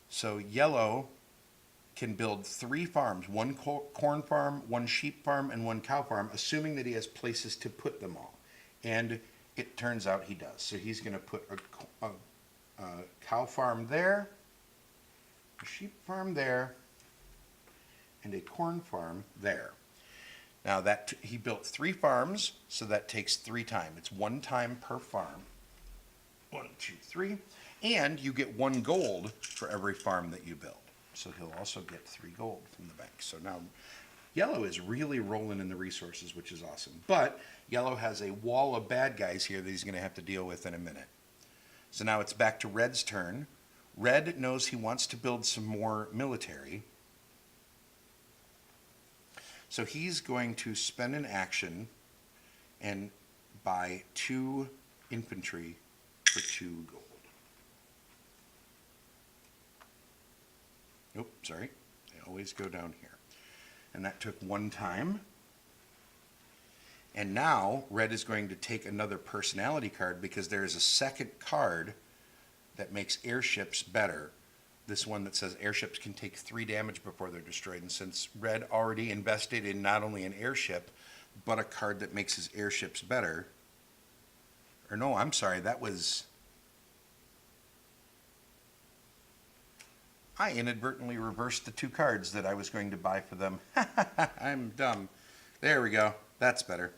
So Yellow can build 3 farms, 1 corn farm, 1 sheep farm, and 1 cow farm, assuming that he has places to put them all. And it turns out he does. So he's going to put a cow farm there, a sheep farm there, and a corn farm there. Now he built 3 farms, so that takes 3 time. It's 1 time per farm. 1, 2, 3. And you get 1 gold for every farm that you build. So he'll also get 3 gold from the bank. So now Yellow is really rolling in the resources, which is awesome. But Yellow has a wall of bad guys here that he's going to have to deal with in a minute. So now it's back to Red's turn. Red knows he wants to build some more military. So he's going to spend an action and buy 2 infantry for 2 gold. Oh, sorry. I always go down here. And that took 1 time. And now Red is going to take another personality card because there is a second card that makes airships better. This one that says airships can take 3 damage before they're destroyed. And since Red already invested in not only an airship, but a card that makes his airships better. Or no, I'm sorry, that was... I inadvertently reversed the 2 cards that I was going to buy for them. I'm dumb. There we go. That's better.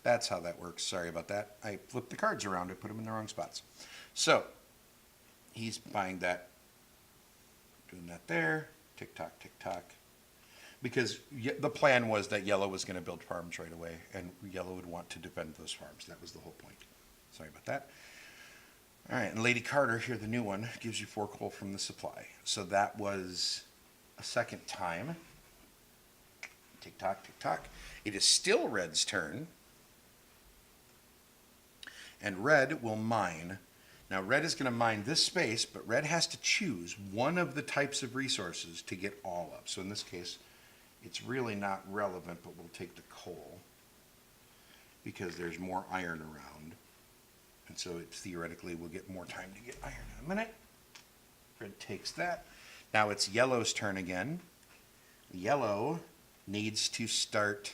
That's how that works. Sorry about that. I flipped the cards around. I put them in the wrong spots. So, he's buying that. Doing that there. Tick-tock, tick-tock. Because the plan was that Yellow was going to build farms right away, and Yellow would want to defend those farms. That was the whole point. Sorry about that. All right, and Lady Carter, here the new one, gives you 4 coal from the supply. So that was a second time. Tick-tock, tick-tock. It is still Red's turn. And Red will mine. Now, Red is going to mine this space, but Red has to choose one of the types of resources to get all of. So in this case, it's really not relevant, but we'll take the coal because there's more iron around. And so it theoretically will get more time to get iron in a minute. Red takes that. Now it's Yellow's turn again. Yellow needs to start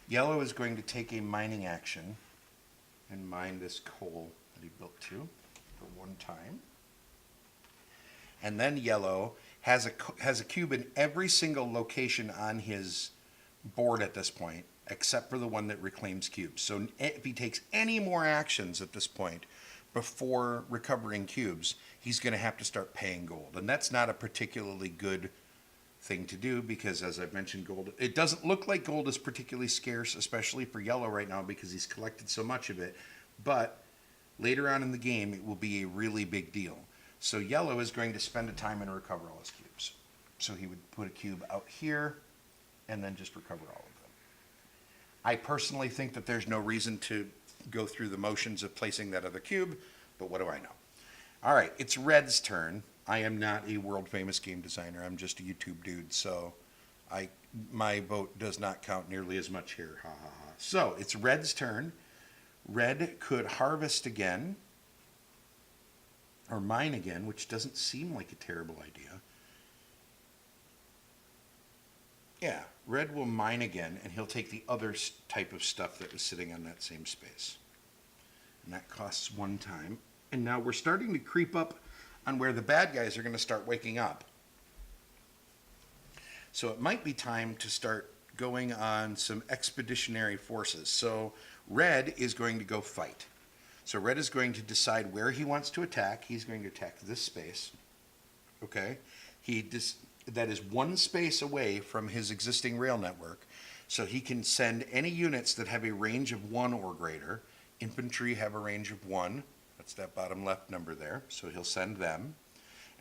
Yellow is going to take a mining action and mine this coal that he built to for 1 time. And then Yellow has a cube in every single location on his board at this point, except for the one that reclaims cubes. So if he takes any more actions at this point before recovering cubes, he's going to have to start paying gold. And that's not a particularly good thing to do because, as I've mentioned, gold, it doesn't look like gold is particularly scarce, especially for Yellow right now because he's collected so much of it. But later on in the game, it will be a really big deal. So Yellow is going to spend a time and recover all his cubes. So he would put a cube out here and then just recover all of them. I personally think that there's no reason to go through the motions of placing that other cube, but what do I know? All right, it's Red's turn. I am not a world-famous game designer. I'm just a YouTube dude, so my vote does not count nearly as much here. Ha, ha, ha. So it's Red's turn. Red could harvest again. or mine again, which doesn't seem like a terrible idea. Yeah, red will mine again, and he'll take the other type of stuff that was sitting on that same space. And that costs 1 time. And now we're starting to creep up on where the bad guys are going to start waking up. So it might be time to start going on some expeditionary forces. So red is going to go fight. So red is going to decide where he wants to attack. He's going to attack this space. Okay? That is 1 space away from his existing rail network. So he can send any units that have a range of 1 or greater. Infantry have a range of 1. That's that bottom left number there. So he'll send them.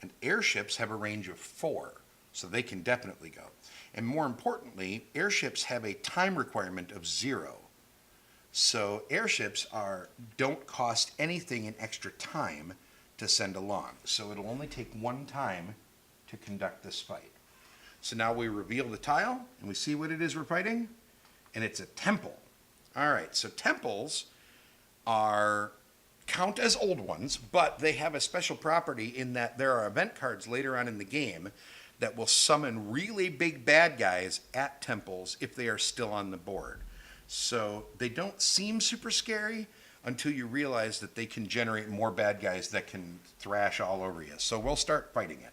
And airships have a range of 4. So they can definitely go. And more importantly, airships have a time requirement of 0. So airships don't cost anything in extra time to send along. So it'll only take 1 time to conduct this fight. So now we reveal the tile and we see what it is we're fighting. And it's a temple. All right, so temples count as old ones, but they have a special property in that there are event cards later on in the game that will summon really big bad guys at temples if they are still on the board. So they don't seem super scary until you realize that they can generate more bad guys that can thrash all over you. So we'll start fighting it.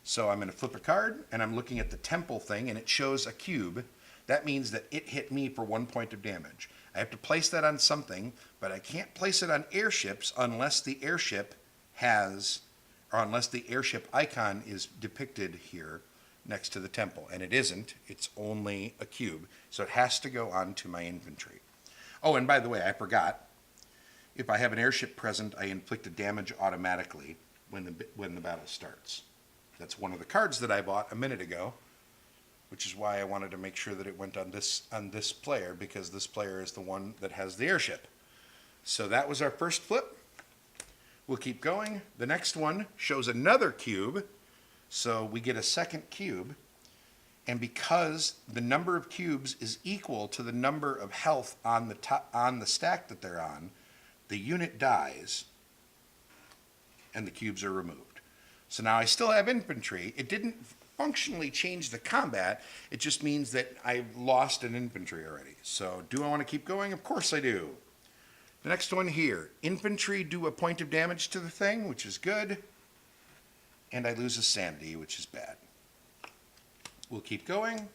So I'm going to flip a card, and I'm looking at the temple thing, and it shows a cube. That means that it hit me for 1 point of damage. I have to place that on something, but I can't place it on airships unless the airship unless the airship icon is depicted here next to the temple. And it isn't. It's only a cube. So it has to go onto my infantry. Oh, and by the way, I forgot. If I have an airship present, I inflict a damage automatically when the battle starts. That's one of the cards that I bought a minute ago, which is why I wanted to make sure that it went on this player, because this player is the one that has the airship. So that was our first flip. We'll keep going. The next one shows another cube, so we get a second cube. And because the number of cubes is equal to the number of health on the stack that they're on, the unit dies, and the cubes are removed. So now I still have infantry. It didn't functionally change the combat. It just means that I've lost an infantry already. So do I want to keep going? Of course I do. The next one here. Infantry do a point of damage to the thing, which is good. And I lose a sanity, which is bad. We'll keep going.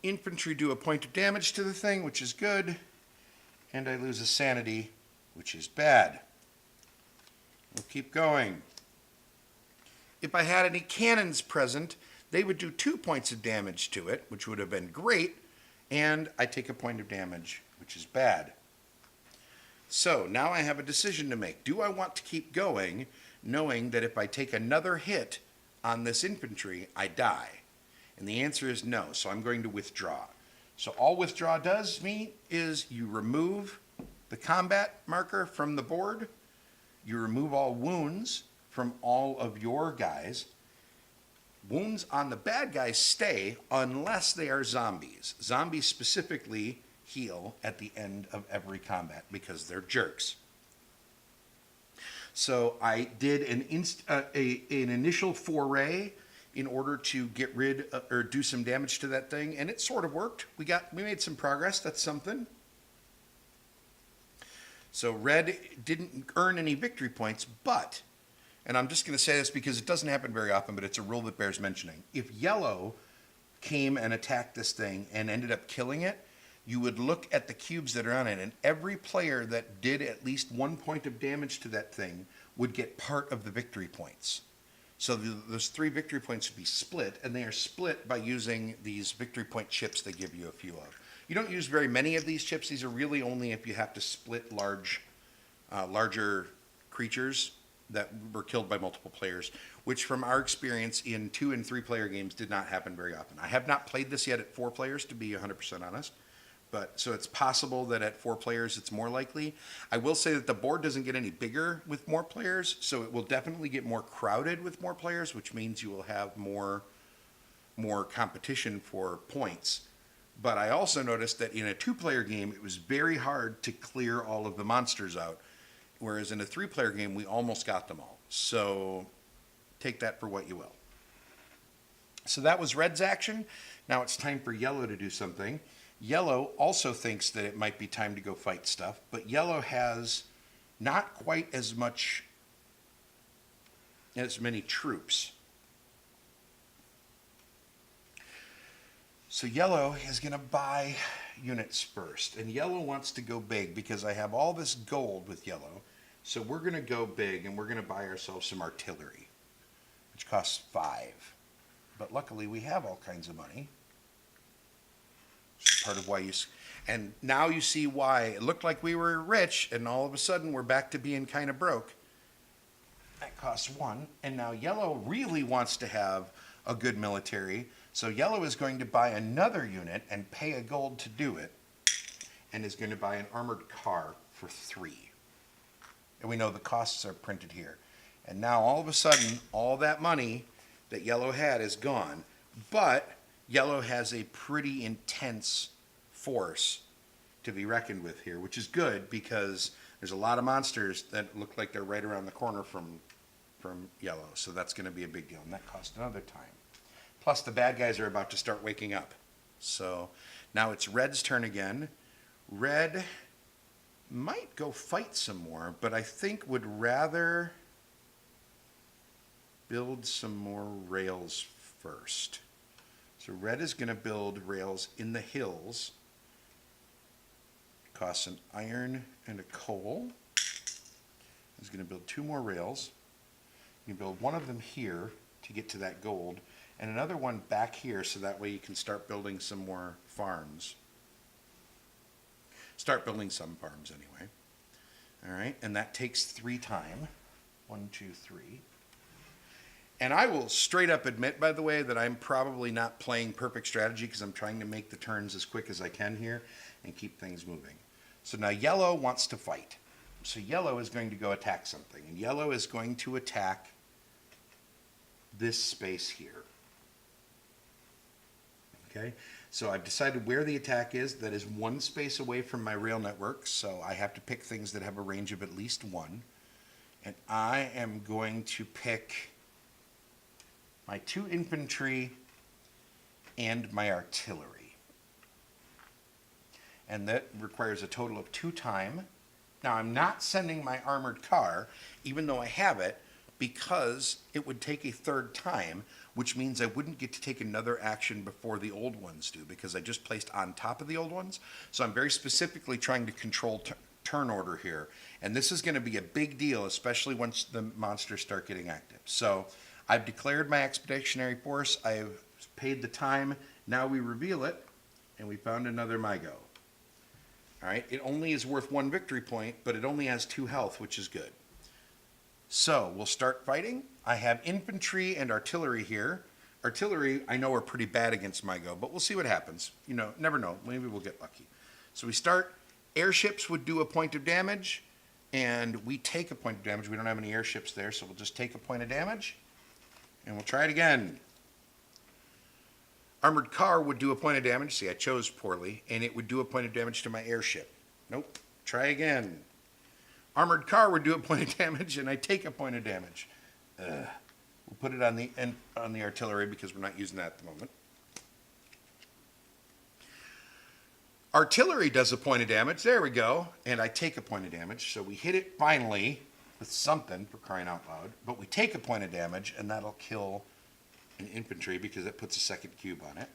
Infantry do a point of damage to the thing, which is good. And I lose a sanity, which is bad. We'll keep going. If I had any cannons present, they would do 2 points of damage to it, which would have been great, and I take a point of damage, which is bad. So now I have a decision to make. Do I want to keep going, knowing that if I take another hit on this infantry, I die? And the answer is no, so I'm going to withdraw. So all withdraw does me is you remove the combat marker from the board, you remove all wounds from all of your guys. Wounds on the bad guys stay unless they are zombies. Zombies specifically heal at the end of every combat because they're jerks. So I did an initial foray in order to get rid or do some damage to that thing, and it sort of worked. We made some progress. That's something. So red didn't earn any victory points, but, and I'm just going to say this because it doesn't happen very often, but it's a rule that bears mentioning. If yellow came and attacked this thing and ended up killing it, you would look at the cubes that are on it, and every player that did at least 1 point of damage to that thing would get part of the victory points. So those 3 victory points would be split, and they are split by using these victory point chips they give you a few of. You don't use very many of these chips. These are really only if you have to split larger creatures that were killed by multiple players, which from our experience in 2 and 3 player games did not happen very often. I have not played this yet at 4 players, to be 100% honest. But so it's possible that at 4 players it's more likely. I will say that the board doesn't get any bigger with more players, so it will definitely get more crowded with more players, which means you will have more competition for points. But I also noticed that in a 2-player game, it was very hard to clear all of the monsters out. whereas in a 3-player game, we almost got them all. So take that for what you will. So that was red's action. Now it's time for yellow to do something. Yellow also thinks that it might be time to go fight stuff, but yellow has not quite as many troops. So yellow is going to buy units first, and yellow wants to go big because I have all this gold with yellow. So we're going to go big, and we're going to buy ourselves some artillery, which costs 5. But luckily we have all kinds of money. It's part of why and now you see why it looked like we were rich, and all of a sudden we're back to being kind of broke. That costs 1, and now yellow really wants to have a good military. So yellow is going to buy another unit and pay a gold to do it, and is going to buy an armored car for 3. And we know the costs are printed here. And now all of a sudden, all that money that yellow had is gone, but yellow has a pretty intense force to be reckoned with here, which is good because there's a lot of monsters that look like they're right around the corner from yellow. So that's going to be a big deal, and that costs another time. Plus, the bad guys are about to start waking up. So now it's red's turn again. Red might go fight some more, but I think would rather build some more rails first. So red is going to build rails in the hills. Costs an iron and a coal. He's going to build 2 more rails. You can build one of them here to get to that gold, and another one back here so that way you can start building some more farms. Start building some farms anyway. All right, and that takes 3 time. 1, 2, 3. And I will straight up admit, by the way, that I'm probably not playing perfect strategy because I'm trying to make the turns as quick as I can here and keep things moving. So now yellow wants to fight. So yellow is going to go attack something, and yellow is going to attack this space here. Okay, so I've decided where the attack is. That is 1 space away from my rail network, so I have to pick things that have a range of at least 1. And I am going to pick my 2 infantry and my artillery. And that requires a total of 2 time. Now I'm not sending my armored car, even though I have it, because it would take a 3rd time, which means I wouldn't get to take another action before the old ones do, because I just placed on top of the old ones. So I'm very specifically trying to control turn order here. And this is going to be a big deal, especially once the monsters start getting active. So I've declared my expeditionary force. I've paid the time. Now we reveal it, and we found another MyGo. All right, it only is worth 1 victory point, but it only has 2 health, which is good. So we'll start fighting. I have infantry and artillery here. Artillery, I know, are pretty bad against MyGo, but we'll see what happens. You know, never know. Maybe we'll get lucky. So we start. Airships would do a point of damage, and we take a point of damage. We don't have any airships there, so we'll just take a point of damage, and we'll try it again. Armored car would do a point of damage. See, I chose poorly, and it would do a point of damage to my airship. Nope. Try again. Armored car would do a point of damage, and I take a point of damage. We'll put it on the artillery because we're not using that at the moment. Artillery does a point of damage. There we go. And I take a point of damage. So we hit it finally with something, for crying out loud. But we take a point of damage, and that'll kill an infantry because it puts a 2nd cube on it,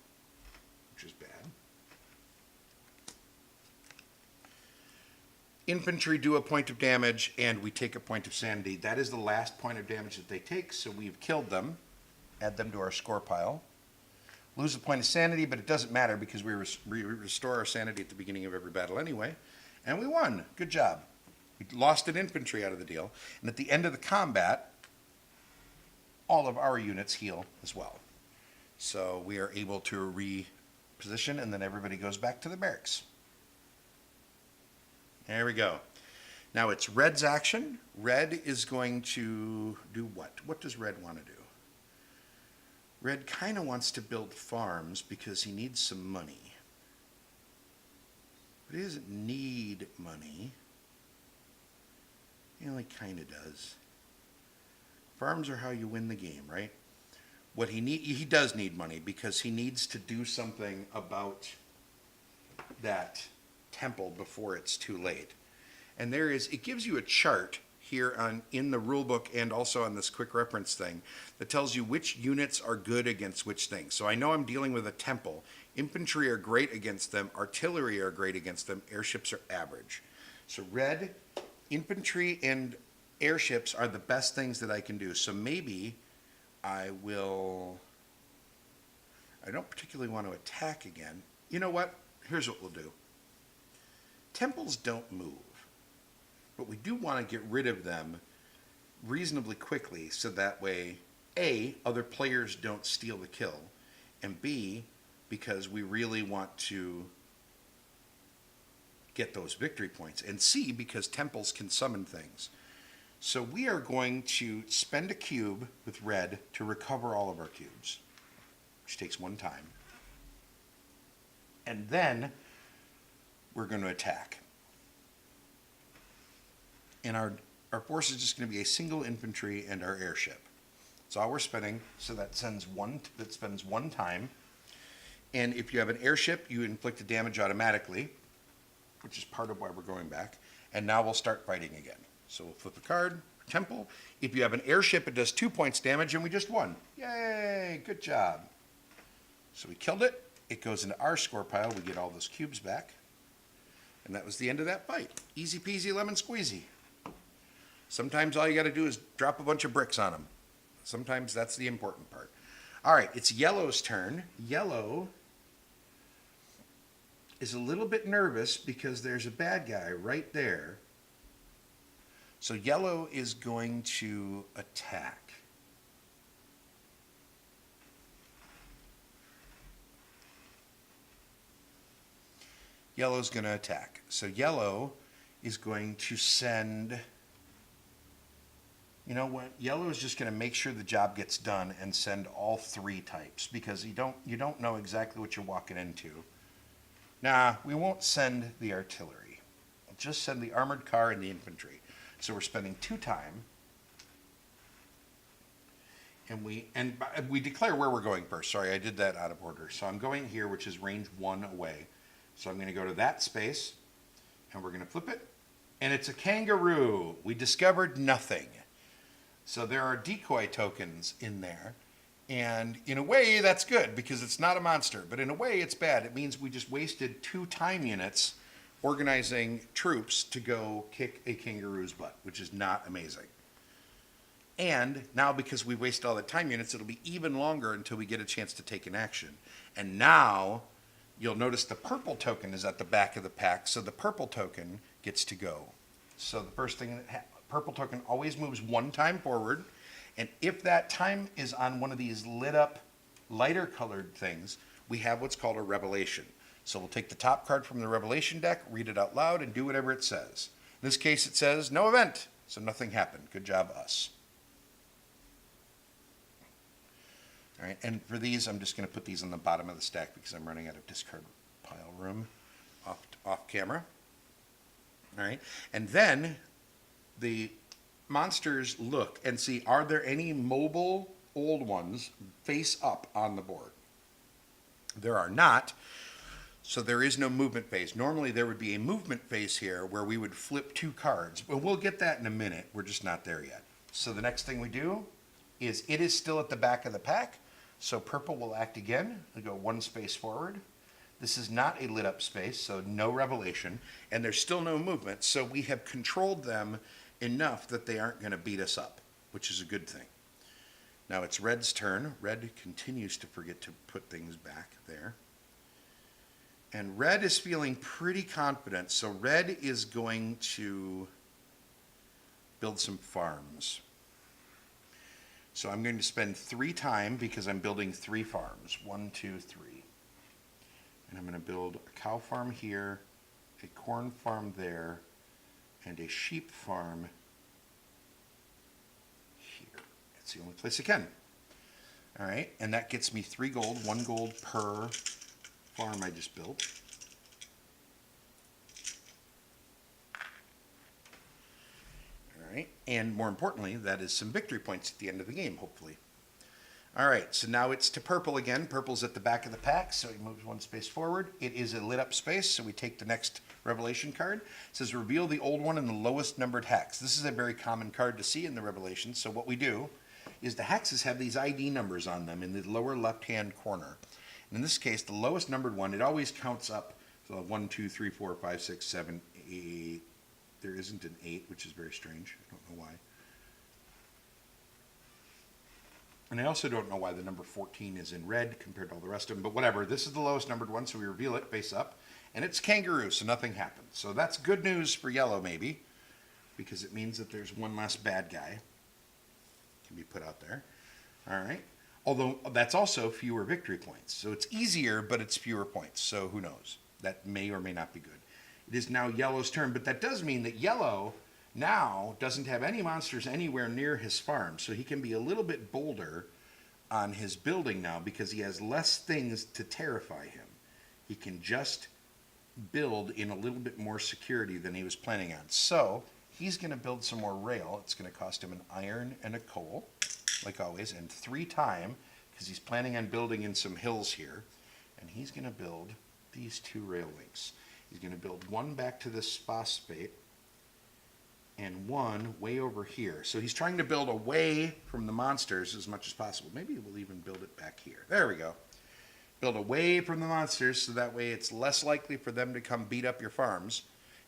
which is bad. Infantry do a point of damage, and we take a point of sanity. That is the last point of damage that they take, so we've killed them. Add them to our score pile. Lose a point of sanity, but it doesn't matter because we restore our sanity at the beginning of every battle anyway. And we won. Good job. We lost an infantry out of the deal. And at the end of the combat, all of our units heal as well. So we are able to reposition, and then everybody goes back to the barracks. There we go. Now it's red's action. Red is going to do what? What does red want to do? Red kind of wants to build farms because he needs some money. But he doesn't need money. You know, he kind of does. Farms are how you win the game, right? What he does need money because he needs to do something about that temple before it's too late. And it gives you a chart here in the rule book and also on this quick reference thing that tells you which units are good against which things. So I know I'm dealing with a temple. Infantry are great against them. Artillery are great against them. Airships are average. So red, infantry and airships are the best things that I can do. So maybe I don't particularly want to attack again. You know what? Here's what we'll do. Temples don't move, but we do want to get rid of them reasonably quickly so that way, A, other players don't steal the kill, and B, because we really want to get those victory points, and C, because temples can summon things. So we are going to spend a cube with red to recover all of our cubes, which takes one time. And then we're going to attack. And our force is just going to be a single infantry and our airship. That's all we're spending, so that spends one time. And if you have an airship, you inflict the damage automatically, which is part of why we're going back. And now we'll start fighting again. So we'll flip a card, temple. If you have an airship, it does 2 points damage, and we just won. Yay, good job. So we killed it. It goes into our score pile. We get all those cubes back. And that was the end of that fight. Easy peasy lemon squeezy. Sometimes all you got to do is drop a bunch of bricks on them. Sometimes that's the important part. All right, it's yellow's turn. Yellow is a little bit nervous because there's a bad guy right there. So yellow is going to attack. Yellow's going to attack. So yellow is going to send... You know what? Yellow is just going to make sure the job gets done and send all 3 types because you don't know exactly what you're walking into. Nah, we won't send the artillery. We'll just send the armored car and the infantry. So we're spending 2 time. And we declare where we're going first. Sorry, I did that out of order. So I'm going here, which is range 1 away. So I'm going to go to that space, and we're going to flip it. And it's a kangaroo. We discovered nothing. So there are decoy tokens in there. And in a way, that's good because it's not a monster. But in a way, it's bad. It means we just wasted 2 time units organizing troops to go kick a kangaroo's butt, which is not amazing. And now because we wasted all the time units, it'll be even longer until we get a chance to take an action. And now you'll notice the purple token is at the back of the pack, so the purple token gets to go. So the first thing purple token always moves 1 time forward, and if that time is on one of these lit up, lighter colored things, we have what's called a revelation. So we'll take the top card from the revelation deck, read it out loud, and do whatever it says. In this case, it says, no event, so nothing happened. Good job, us. All right, and for these, I'm just going to put these on the bottom of the stack because I'm running out of discard pile room off camera. All right, and then the monsters look and see, are there any mobile old ones face up on the board? There are not, so there is no movement phase. Normally there would be a movement phase here where we would flip 2 cards, but we'll get that in a minute. We're just not there yet. So the next thing we do is it is still at the back of the pack, so purple will act again. We'll go 1 space forward. This is not a lit up space, so no revelation, and there's still no movement, so we have controlled them enough that they aren't going to beat us up, which is a good thing. Now it's red's turn. Red continues to forget to put things back there. And red is feeling pretty confident, so red is going to build some farms. So I'm going to spend 3 time because I'm building 3 farms. 1, 2, 3. And I'm going to build a cow farm here, a corn farm there, and a sheep farm here. It's the only place I can. All right, and that gets me 3 gold, 1 gold per farm I just built. All right? And more importantly, that is some victory points at the end of the game, hopefully. All right, so now it's to purple again. Purple's at the back of the pack, so he moves one space forward. It is a lit up space, so we take the next revelation card. It says reveal the old one in the lowest numbered hex. This is a very common card to see in the revelations, so what we do is the hexes have these ID numbers on them in the lower left-hand corner. And in this case, the lowest numbered one, it always counts up. So 1, 2, 3, 4, 5, 6, 7, 8. There isn't an 8, which is very strange. I don't know why. And I also don't know why the number 14 is in red compared to all the rest of them, but whatever. This is the lowest numbered one, so we reveal it face up. And it's kangaroo, so nothing happens. So that's good news for yellow, maybe, because it means that there's one less bad guy can be put out there. All right. Although that's also fewer victory points. So it's easier, but it's fewer points. So who knows? That may or may not be good. It is now yellow's turn, but that does mean that yellow now doesn't have any monsters anywhere near his farm, so he can be a little bit bolder on his building now because he has less things to terrify him. He can just build in a little bit more security than he was planning on. So he's going to build some more rail. It's going to cost him an iron and a coal, like always, and 3 time, because he's planning on building in some hills here. And he's going to build these 2 rail links. He's going to build one back to this phosphate and one way over here. So he's trying to build away from the monsters as much as possible. Maybe we'll even build it back here. There we go. Build away from the monsters so that way it's less likely for them to come beat up your farms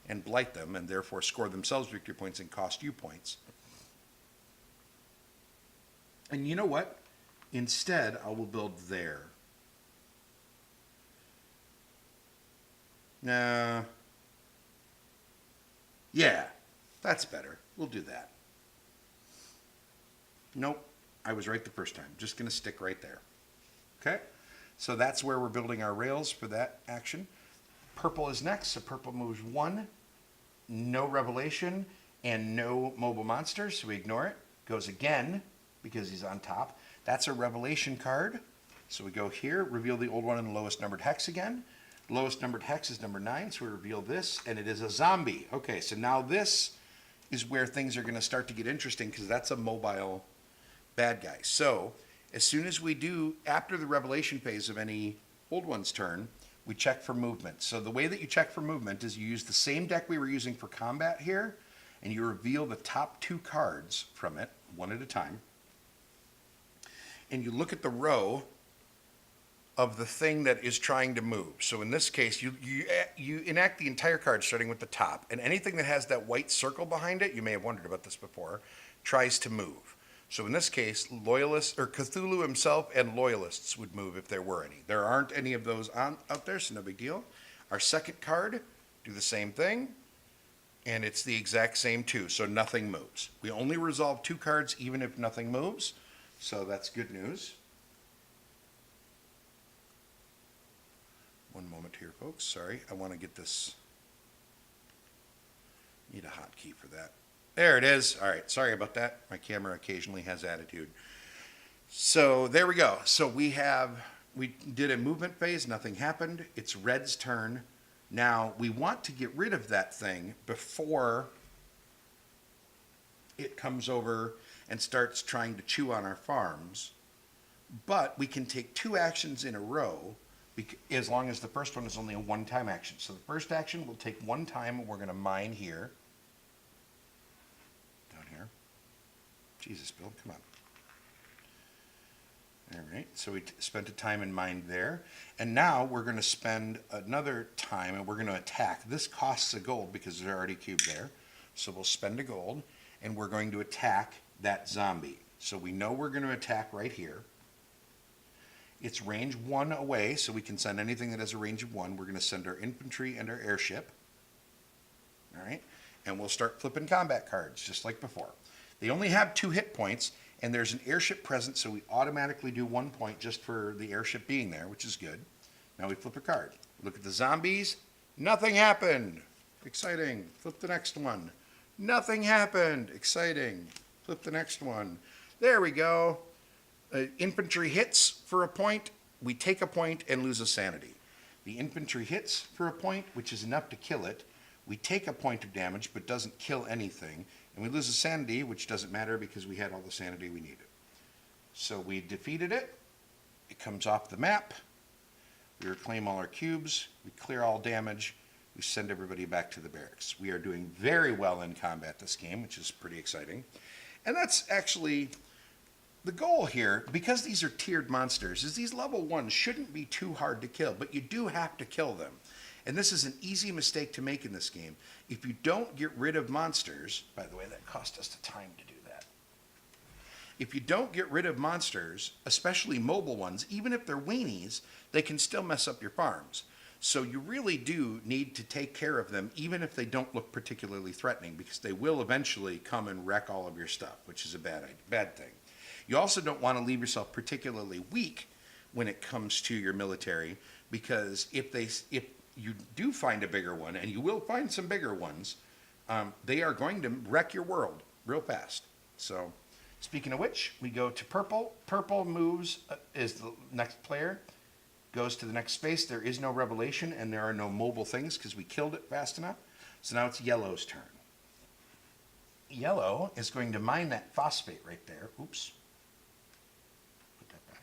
and blight them and therefore score themselves victory points and cost you points. And you know what? Instead, I will build there. No. Yeah, that's better. We'll do that. Nope, I was right the first time. Just going to stick right there. Okay, so that's where we're building our rails for that action. Purple is next, so purple moves 1. No revelation and no mobile monsters, so we ignore it. Goes again because he's on top. That's a revelation card. So we go here, reveal the old one in the lowest numbered hex again. Lowest numbered hex is number 9, so we reveal this, and it is a zombie. Okay, so now this is where things are going to start to get interesting because that's a mobile bad guy. So as soon as we do, after the revelation phase of any old one's turn, we check for movement. So the way that you check for movement is you use the same deck we were using for combat here, and you reveal the top 2 cards from it, one at a time. And you look at the row of the thing that is trying to move. So in this case, you enact the entire card starting with the top, and anything that has that white circle behind it, you may have wondered about this before, tries to move. So in this case, Loyalists, or Cthulhu himself and Loyalists would move if there were any. There aren't any of those out there, so no big deal. Our second card, do the same thing, and it's the exact same 2, so nothing moves. We only resolve 2 cards even if nothing moves, so that's good news. One moment here, folks. Sorry, I want to get this. Need a hotkey for that. There it is. All right, sorry about that. My camera occasionally has attitude. So there we go. So we did a movement phase. Nothing happened. It's red's turn. Now we want to get rid of that thing before it comes over and starts trying to chew on our farms. But we can take 2 actions in a row as long as the first one is only a 1-time action. So the first action will take 1 time. We're going to mine here. Down here. Jesus, Bill, come on. All right, so we spent a time and mined there. And now we're going to spend another time and we're going to attack. This costs a gold because there's already a cube there. So we'll spend a gold and we're going to attack that zombie. So we know we're going to attack right here. It's range 1 away, so we can send anything that has a range of 1. We're going to send our infantry and our airship. All right? And we'll start flipping combat cards, just like before. They only have 2 hit points, and there's an airship present, so we automatically do 1 point just for the airship being there, which is good. Now we flip a card. Look at the zombies. Nothing happened. Exciting. Flip the next one. Nothing happened. Exciting. Flip the next one. There we go. Infantry hits for a point, we take a point and lose a sanity. The infantry hits for a point, which is enough to kill it. We take a point of damage, but doesn't kill anything. And we lose a sanity, which doesn't matter because we had all the sanity we needed. So we defeated it. It comes off the map. We reclaim all our cubes. We clear all damage. We send everybody back to the barracks. We are doing very well in combat this game, which is pretty exciting. And that's actually the goal here, because these are tiered monsters, is these level 1s shouldn't be too hard to kill, but you do have to kill them. And this is an easy mistake to make in this game. If you don't get rid of monsters, by the way, that cost us the time to do that. If you don't get rid of monsters, especially mobile ones, even if they're weenies, they can still mess up your farms. So you really do need to take care of them, even if they don't look particularly threatening, because they will eventually come and wreck all of your stuff, which is a bad thing. You also don't want to leave yourself particularly weak when it comes to your military, because if you do find a bigger one, and you will find some bigger ones, they are going to wreck your world real fast. So, speaking of which, we go to purple. Purple moves, is the next player, goes to the next space. There is no revelation, and there are no mobile things because we killed it fast enough. So now it's yellow's turn. Yellow is going to mine that phosphate right there. Oops. Put that back.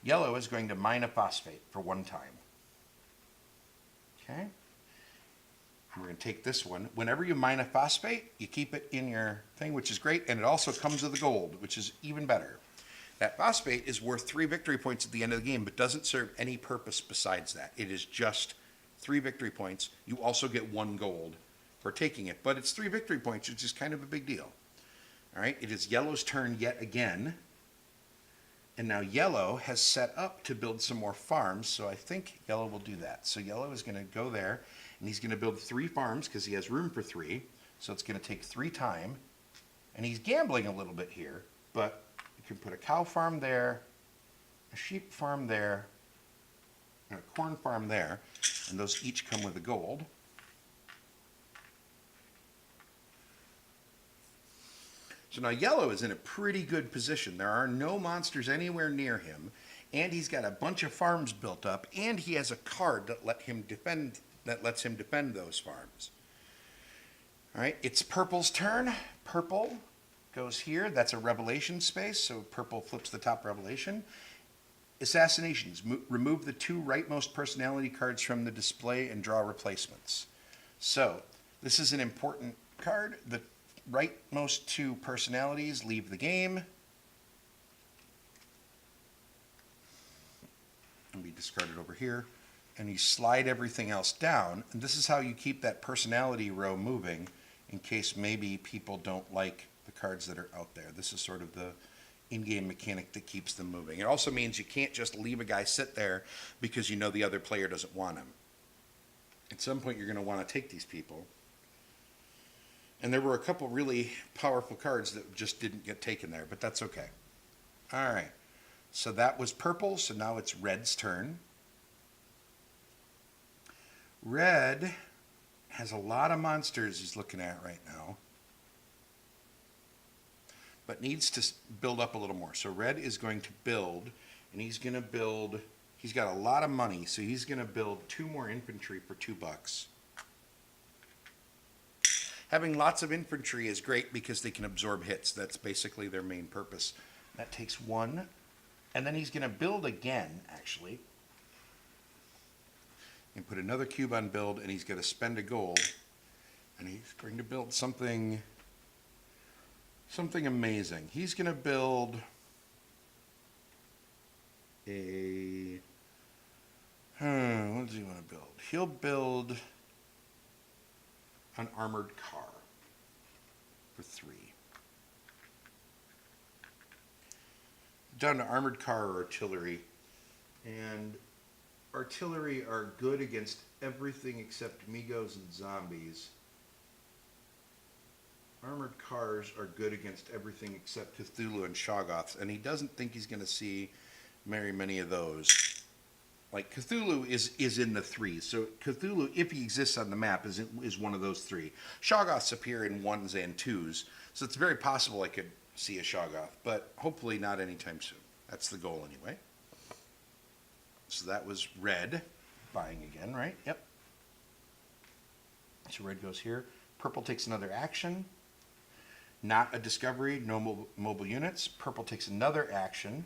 Yellow is going to mine a phosphate for one time. Okay. And we're going to take this one. Whenever you mine a phosphate, you keep it in your thing, which is great, and it also comes with the gold, which is even better. That phosphate is worth 3 victory points at the end of the game, but doesn't serve any purpose besides that. It is just 3 victory points. You also get 1 gold for taking it, but it's 3 victory points, which is kind of a big deal. All right, it is yellow's turn yet again. And now yellow has set up to build some more farms, so I think yellow will do that. So yellow is going to go there, and he's going to build 3 farms because he has room for 3. So it's going to take 3 time. And he's gambling a little bit here, but you can put a cow farm there, a sheep farm there, and a corn farm there, and those each come with a gold. So now yellow is in a pretty good position. There are no monsters anywhere near him, and he's got a bunch of farms built up, and he has a card that lets him defend those farms. All right, it's purple's turn. Purple goes here. That's a revelation space, so purple flips the top revelation. Assassinations. Remove the 2 rightmost personality cards from the display and draw replacements. So this is an important card. The rightmost 2 personalities leave the game and be discarded over here, and you slide everything else down, and this is how you keep that personality row moving in case maybe people don't like the cards that are out there. This is sort of the in-game mechanic that keeps them moving. It also means you can't just leave a guy sit there because you know the other player doesn't want him. At some point you're going to want to take these people. And there were a couple really powerful cards that just didn't get taken there, but that's okay. All right. So that was purple, so now it's red's turn. Red has a lot of monsters he's looking at right now, but needs to build up a little more. So red is going to build, and he's going to build, he's got a lot of money, so he's going to build 2 more infantry for $2. Having lots of infantry is great because they can absorb hits. That's basically their main purpose. That takes 1. And then he's going to build again, actually. And put another cube on build, and he's going to spend a gold. And he's going to build something amazing. He's going to build a... what does he want to build? He'll build an armored car for 3. Down to armored car or artillery, and artillery are good against everything except Migos and zombies. Armored cars are good against everything except Cthulhu and Shoggoths, and he doesn't think he's going to see very many of those. Like, Cthulhu is in the 3s. So Cthulhu, if he exists on the map, is one of those 3. Shoggoths appear in 1s and 2s. So it's very possible I could see a Shoggoth, but hopefully not anytime soon. That's the goal anyway. So that was red. Buying again, right? Yep. So red goes here. Purple takes another action. Not a discovery, no mobile units. Purple takes another action.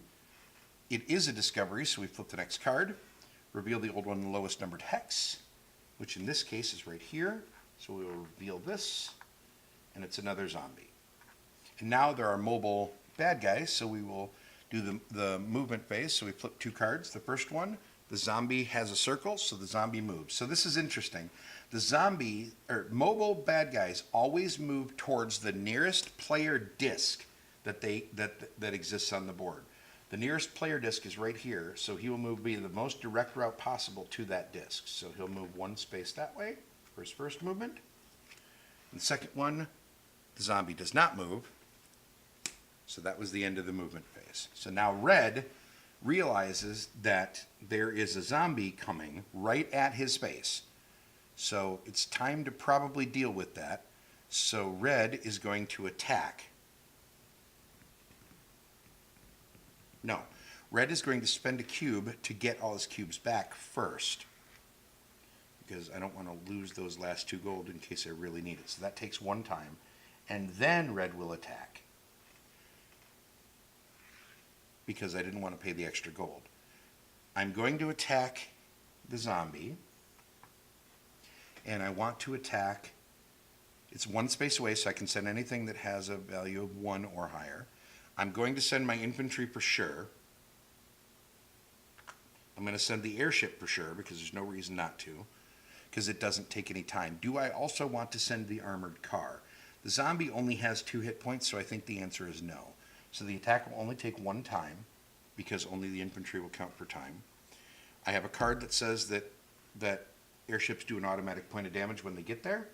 It is a discovery, so we flip the next card. Reveal the old one in the lowest numbered hex, which in this case is right here. So we will reveal this, and it's another zombie. And now there are mobile bad guys, so we will do the movement phase. So we flip 2 cards. The first one, the zombie has a circle, so the zombie moves. So this is interesting. The zombie, or mobile bad guys, always move towards the nearest player disc that exists on the board. The nearest player disc is right here, so he will move be the most direct route possible to that disc. So he'll move 1 space that way for his first movement. And the second one, the zombie does not move. So that was the end of the movement phase. So now red realizes that there is a zombie coming right at his space. So it's time to probably deal with that. So red is going to attack. No, red is going to spend a cube to get all his cubes back first, because I don't want to lose those last 2 gold in case I really need it. So that takes 1 time, and then red will attack, because I didn't want to pay the extra gold. I'm going to attack the zombie, and I want to attack, it's 1 space away, so I can send anything that has a value of 1 or higher. I'm going to send my infantry for sure. I'm going to send the airship for sure, because there's no reason not to, because it doesn't take any time. Do I also want to send the armored car? The zombie only has 2 hit points, so I think the answer is no. So the attack will only take 1 time, because only the infantry will count for time. I have a card that says that airships do an automatic point of damage when they get there.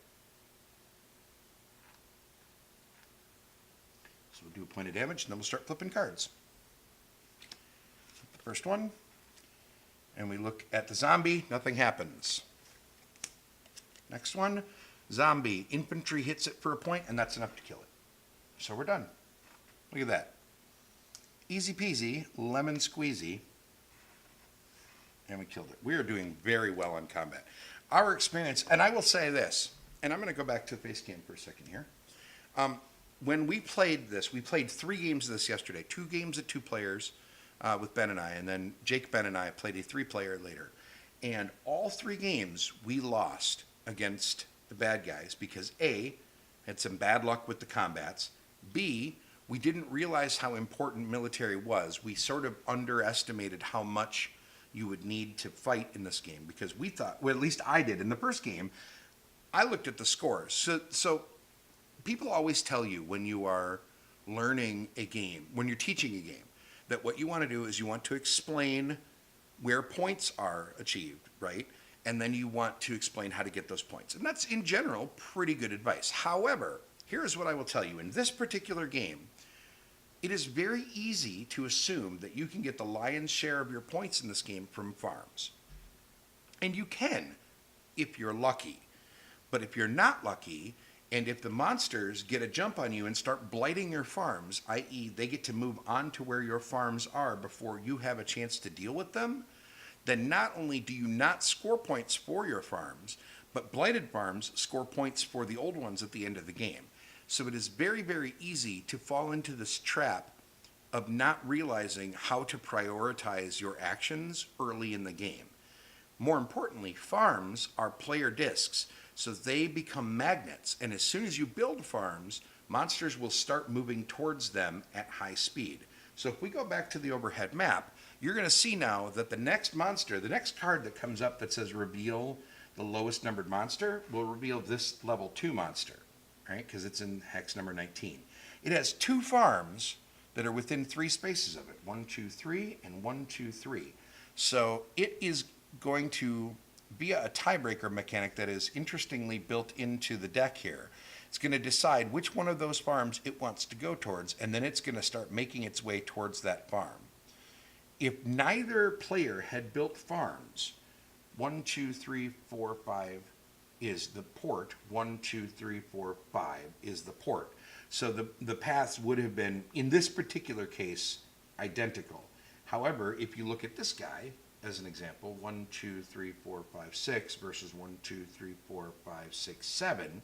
So we'll do a point of damage, and then we'll start flipping cards. Flip the first one, and we look at the zombie. Nothing happens. Next one, zombie. Infantry hits it for a point, and that's enough to kill it. So we're done. Look at that. Easy peasy, lemon squeezy. And we killed it. We are doing very well in combat. Our experience, and I will say this, and I'm going to go back to the face cam for a second here. When we played this, we played 3 games of this yesterday. 2 games at 2 players with Ben and I, and then Jake, Ben, and I played a 3-player later. And all 3 games we lost against the bad guys because A, had some bad luck with the combats, B, we didn't realize how important military was. We sort of underestimated how much you would need to fight in this game, because we thought, well, at least I did in the first game, I looked at the scores. So people always tell you when you are learning a game, when you're teaching a game, that what you want to do is you want to explain where points are achieved, right? And then you want to explain how to get those points. And that's, in general, pretty good advice. However, here's what I will tell you. In this particular game, it is very easy to assume that you can get the lion's share of your points in this game from farms. And you can, if you're lucky. But if you're not lucky, and if the monsters get a jump on you and start blighting your farms, i.e. they get to move on to where your farms are before you have a chance to deal with them, then not only do you not score points for your farms, but blighted farms score points for the old ones at the end of the game. So it is very, very easy to fall into this trap of not realizing how to prioritize your actions early in the game. More importantly, farms are player discs, so they become magnets, and as soon as you build farms, monsters will start moving towards them at high speed. So if we go back to the overhead map, you're going to see now that the next monster, the next card that comes up that says reveal the lowest numbered monster, will reveal this level 2 monster, right? Because it's in hex number 19. It has 2 farms that are within 3 spaces of it, 1, 2, 3, and 1, 2, 3. So it is going to be a tiebreaker mechanic that is interestingly built into the deck here. It's going to decide which one of those farms it wants to go towards, and then it's going to start making its way towards that farm. If neither player had built farms, 1, 2, 3, 4, 5 is the port, 1, 2, 3, 4, 5 is the port. So the paths would have been, in this particular case, identical. However, if you look at this guy, as an example, 1, 2, 3, 4, 5, 6 versus 1, 2, 3, 4, 5, 6, 7,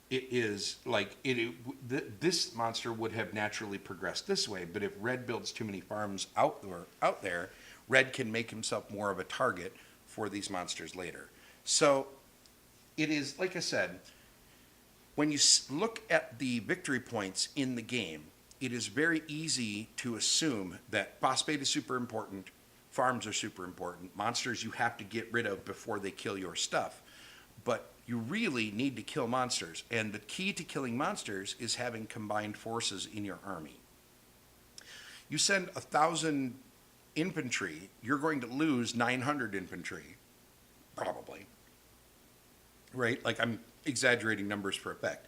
it is like this monster would have naturally progressed this way, but if red builds too many farms out there, red can make himself more of a target for these monsters later. So it is, like I said, when you look at the victory points in the game, it is very easy to assume that boss bait is super important, farms are super important, monsters you have to get rid of before they kill your stuff. But you really need to kill monsters, and the key to killing monsters is having combined forces in your army. You send 1,000 infantry, you're going to lose 900 infantry, probably. Right? Like, I'm exaggerating numbers for effect.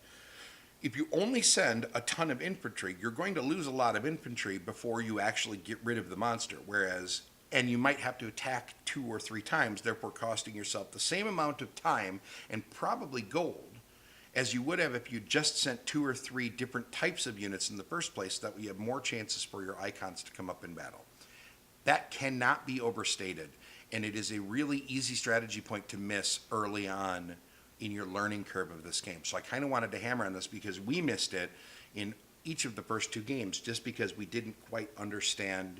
If you only send a ton of infantry, you're going to lose a lot of infantry before you actually get rid of the monster. Whereas, and you might have to attack 2 or 3 times, therefore costing yourself the same amount of time and probably gold as you would have if you just sent 2 or 3 different types of units in the first place, so that way you have more chances for your icons to come up in battle. That cannot be overstated, and it is a really easy strategy point to miss early on in your learning curve of this game. So I kind of wanted to hammer on this because we missed it in each of the first 2 games just because we didn't quite understand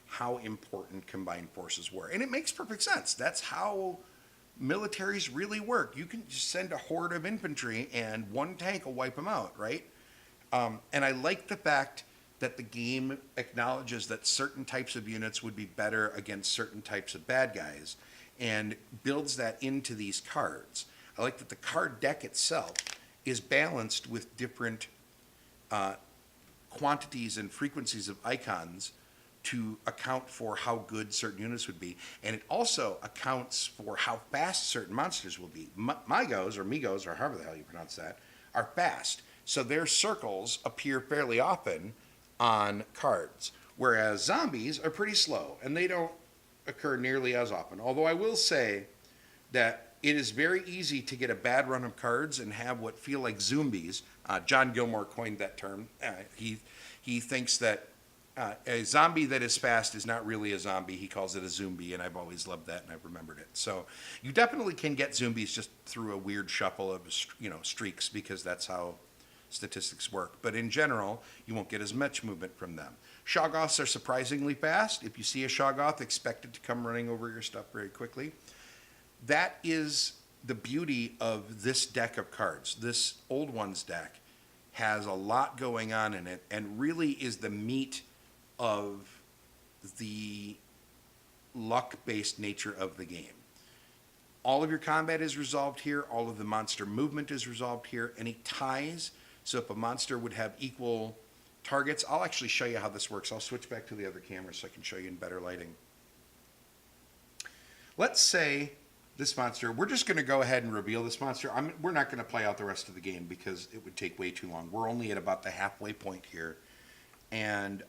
how important combined forces were. And it makes perfect sense. That's how militaries really work. You can just send a horde of infantry and 1 tank will wipe them out, right? And I like the fact that the game acknowledges that certain types of units would be better against certain types of bad guys and builds that into these cards. I like that the card deck itself is balanced with different quantities and frequencies of icons to account for how good certain units would be. And it also accounts for how fast certain monsters will be. Migos, or Migos, or however the hell you pronounce that, are fast. So their circles appear fairly often on cards, whereas zombies are pretty slow, and they don't occur nearly as often. Although I will say that it is very easy to get a bad run of cards and have what feel like zombies. John Gilmore coined that term. He thinks that a zombie that is fast is not really a zombie. He calls it a zombie, and I've always loved that, and I've remembered it. So you definitely can get zombies just through a weird shuffle of streaks, because that's how statistics work. But in general, you won't get as much movement from them. Shoggoths are surprisingly fast. If you see a Shoggoth, expect it to come running over your stuff very quickly. That is the beauty of this deck of cards. This Old Ones deck has a lot going on in it and really is the meat of the luck-based nature of the game. All of your combat is resolved here. All of the monster movement is resolved here. Any ties, so if a monster would have equal targets, I'll actually show you how this works. I'll switch back to the other camera so I can show you in better lighting. Let's say this monster, we're just going to go ahead and reveal this monster. We're not going to play out the rest of the game because it would take way too long. We're only at about the halfway point here, and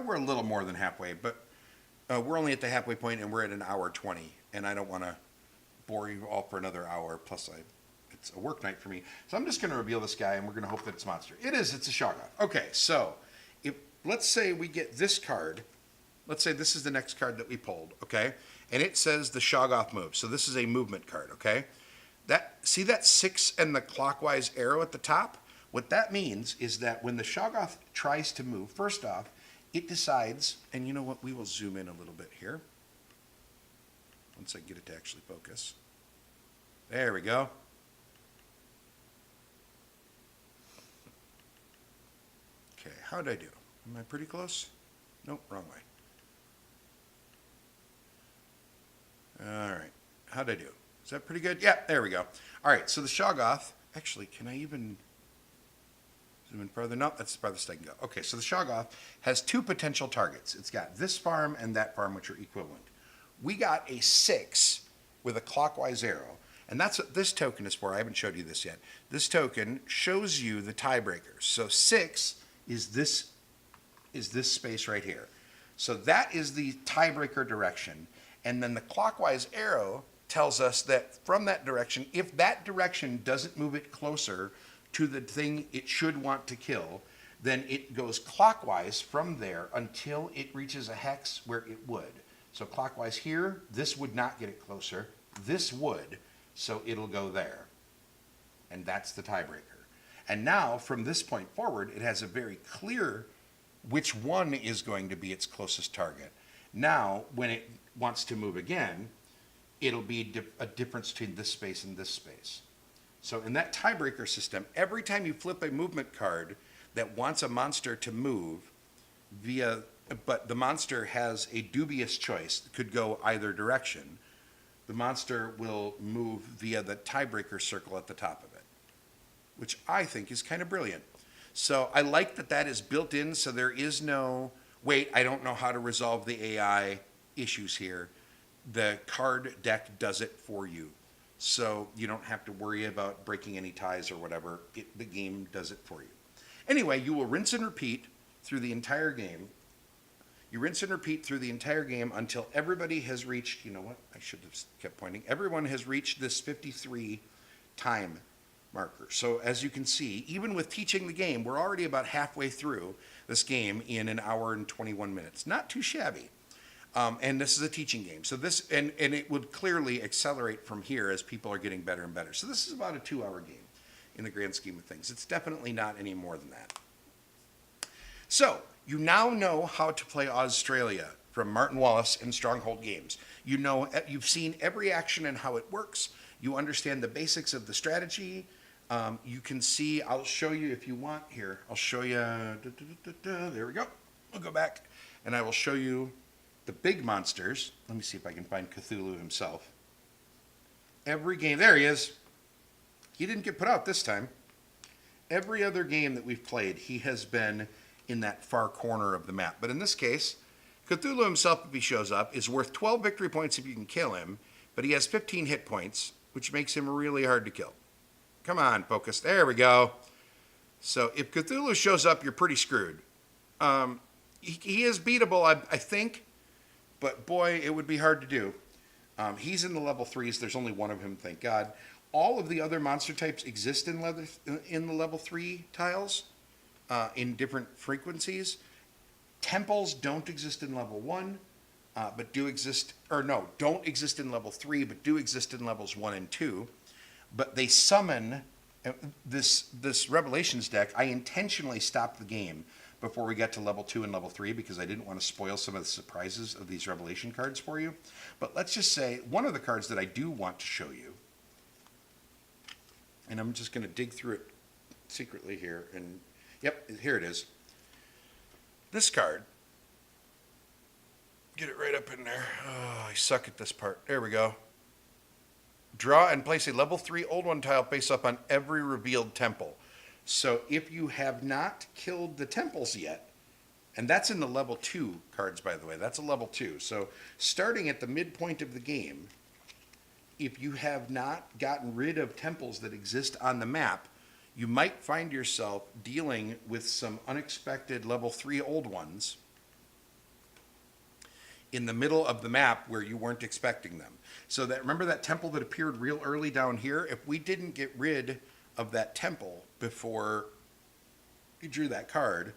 we're a little more than halfway, but we're only at the halfway point, and we're at 1:20, and I don't want to bore you all for another hour, plus it's a work night for me. So I'm just going to reveal this guy, and we're going to hope that it's a monster. It's a Shoggoth. Okay, so let's say we get this card. Let's say this is the next card that we pulled, okay? And it says the Shoggoth moves. So this is a movement card, okay? See that 6 and the clockwise arrow at the top? What that means is that when the Shoggoth tries to move, first off, it decides, and you know what? We will zoom in a little bit here. Once I get it to actually focus. There we go. Okay, how did I do? Am I pretty close? Nope, wrong way. All right, how'd I do? Is that pretty good? Yeah, there we go. All right, so the Shoggoth, actually, can I even zoom in further? No, that's the farthest I can go. Okay, so the Shoggoth has 2 potential targets. It's got this farm and that farm, which are equivalent. We got a 6 with a clockwise arrow, and that's what this token is for. I haven't showed you this yet. This token shows you the tiebreakers. So 6 is this space right here. So that is the tiebreaker direction. And then the clockwise arrow tells us that from that direction, if that direction doesn't move it closer to the thing it should want to kill, then it goes clockwise from there until it reaches a hex where it would. So clockwise here, this would not get it closer. This would, so it'll go there. And that's the tiebreaker. And now, from this point forward, it has a very clear which one is going to be its closest target. Now, when it wants to move again, it'll be a difference between this space and this space. So in that tiebreaker system, every time you flip a movement card that wants a monster to move but the monster has a dubious choice, it could go either direction, the monster will move via the tiebreaker circle at the top of it, which I think is kind of brilliant. So I like that that is built in, so there is no, wait, I don't know how to resolve the AI issues here. The card deck does it for you. So you don't have to worry about breaking any ties or whatever. The game does it for you. Anyway, you will rinse and repeat through the entire game. You rinse and repeat through the entire game until everybody has reached, you know what, I should have kept pointing. Everyone has reached this 53 time marker. So as you can see, even with teaching the game, we're already about halfway through this game in an hour and 21 minutes. Not too shabby. And this is a teaching game. So this, and it would clearly accelerate from here as people are getting better and better. So this is about a 2-hour game in the grand scheme of things. It's definitely not any more than that. So you now know how to play AuZtralia from Martin Wallace and Stronghold Games. You know, you've seen every action and how it works. You understand the basics of the strategy. You can see, I'll show you if you want here. I'll show you, there we go. I'll go back and I will show you the big monsters. Let me see if I can find Cthulhu himself. Every game, there he is. He didn't get put out this time. Every other game that we've played, he has been in that far corner of the map. But in this case, Cthulhu himself, if he shows up, is worth 12 victory points if you can kill him, but he has 15 hit points, which makes him really hard to kill. Come on, focus. There we go. So if Cthulhu shows up, you're pretty screwed. He is beatable, I think, but boy, it would be hard to do. He's in the level 3s. There's only one of him, thank God. All of the other monster types exist in the level 3 tiles in different frequencies. Temples don't exist in level 1, but do exist, or no, don't exist in level 3, but do exist in levels 1 and 2. But they summon this Revelations deck. I intentionally stopped the game before we got to level 2 and level 3 because I didn't want to spoil some of the surprises of these Revelation cards for you. But let's just say one of the cards that I do want to show you, and I'm just going to dig through it secretly here, and yep, here it is. This card, get it right up in there. Oh, I suck at this part. There we go. Draw and place a level 3 Old One tile face up on every revealed temple. So if you have not killed the temples yet, and that's in the level 2 cards, by the way, that's a level 2. So starting at the midpoint of the game, if you have not gotten rid of temples that exist on the map, you might find yourself dealing with some unexpected level 3 Old Ones in the middle of the map where you weren't expecting them. So that, remember that temple that appeared real early down here? If we didn't get rid of that temple before you drew that card,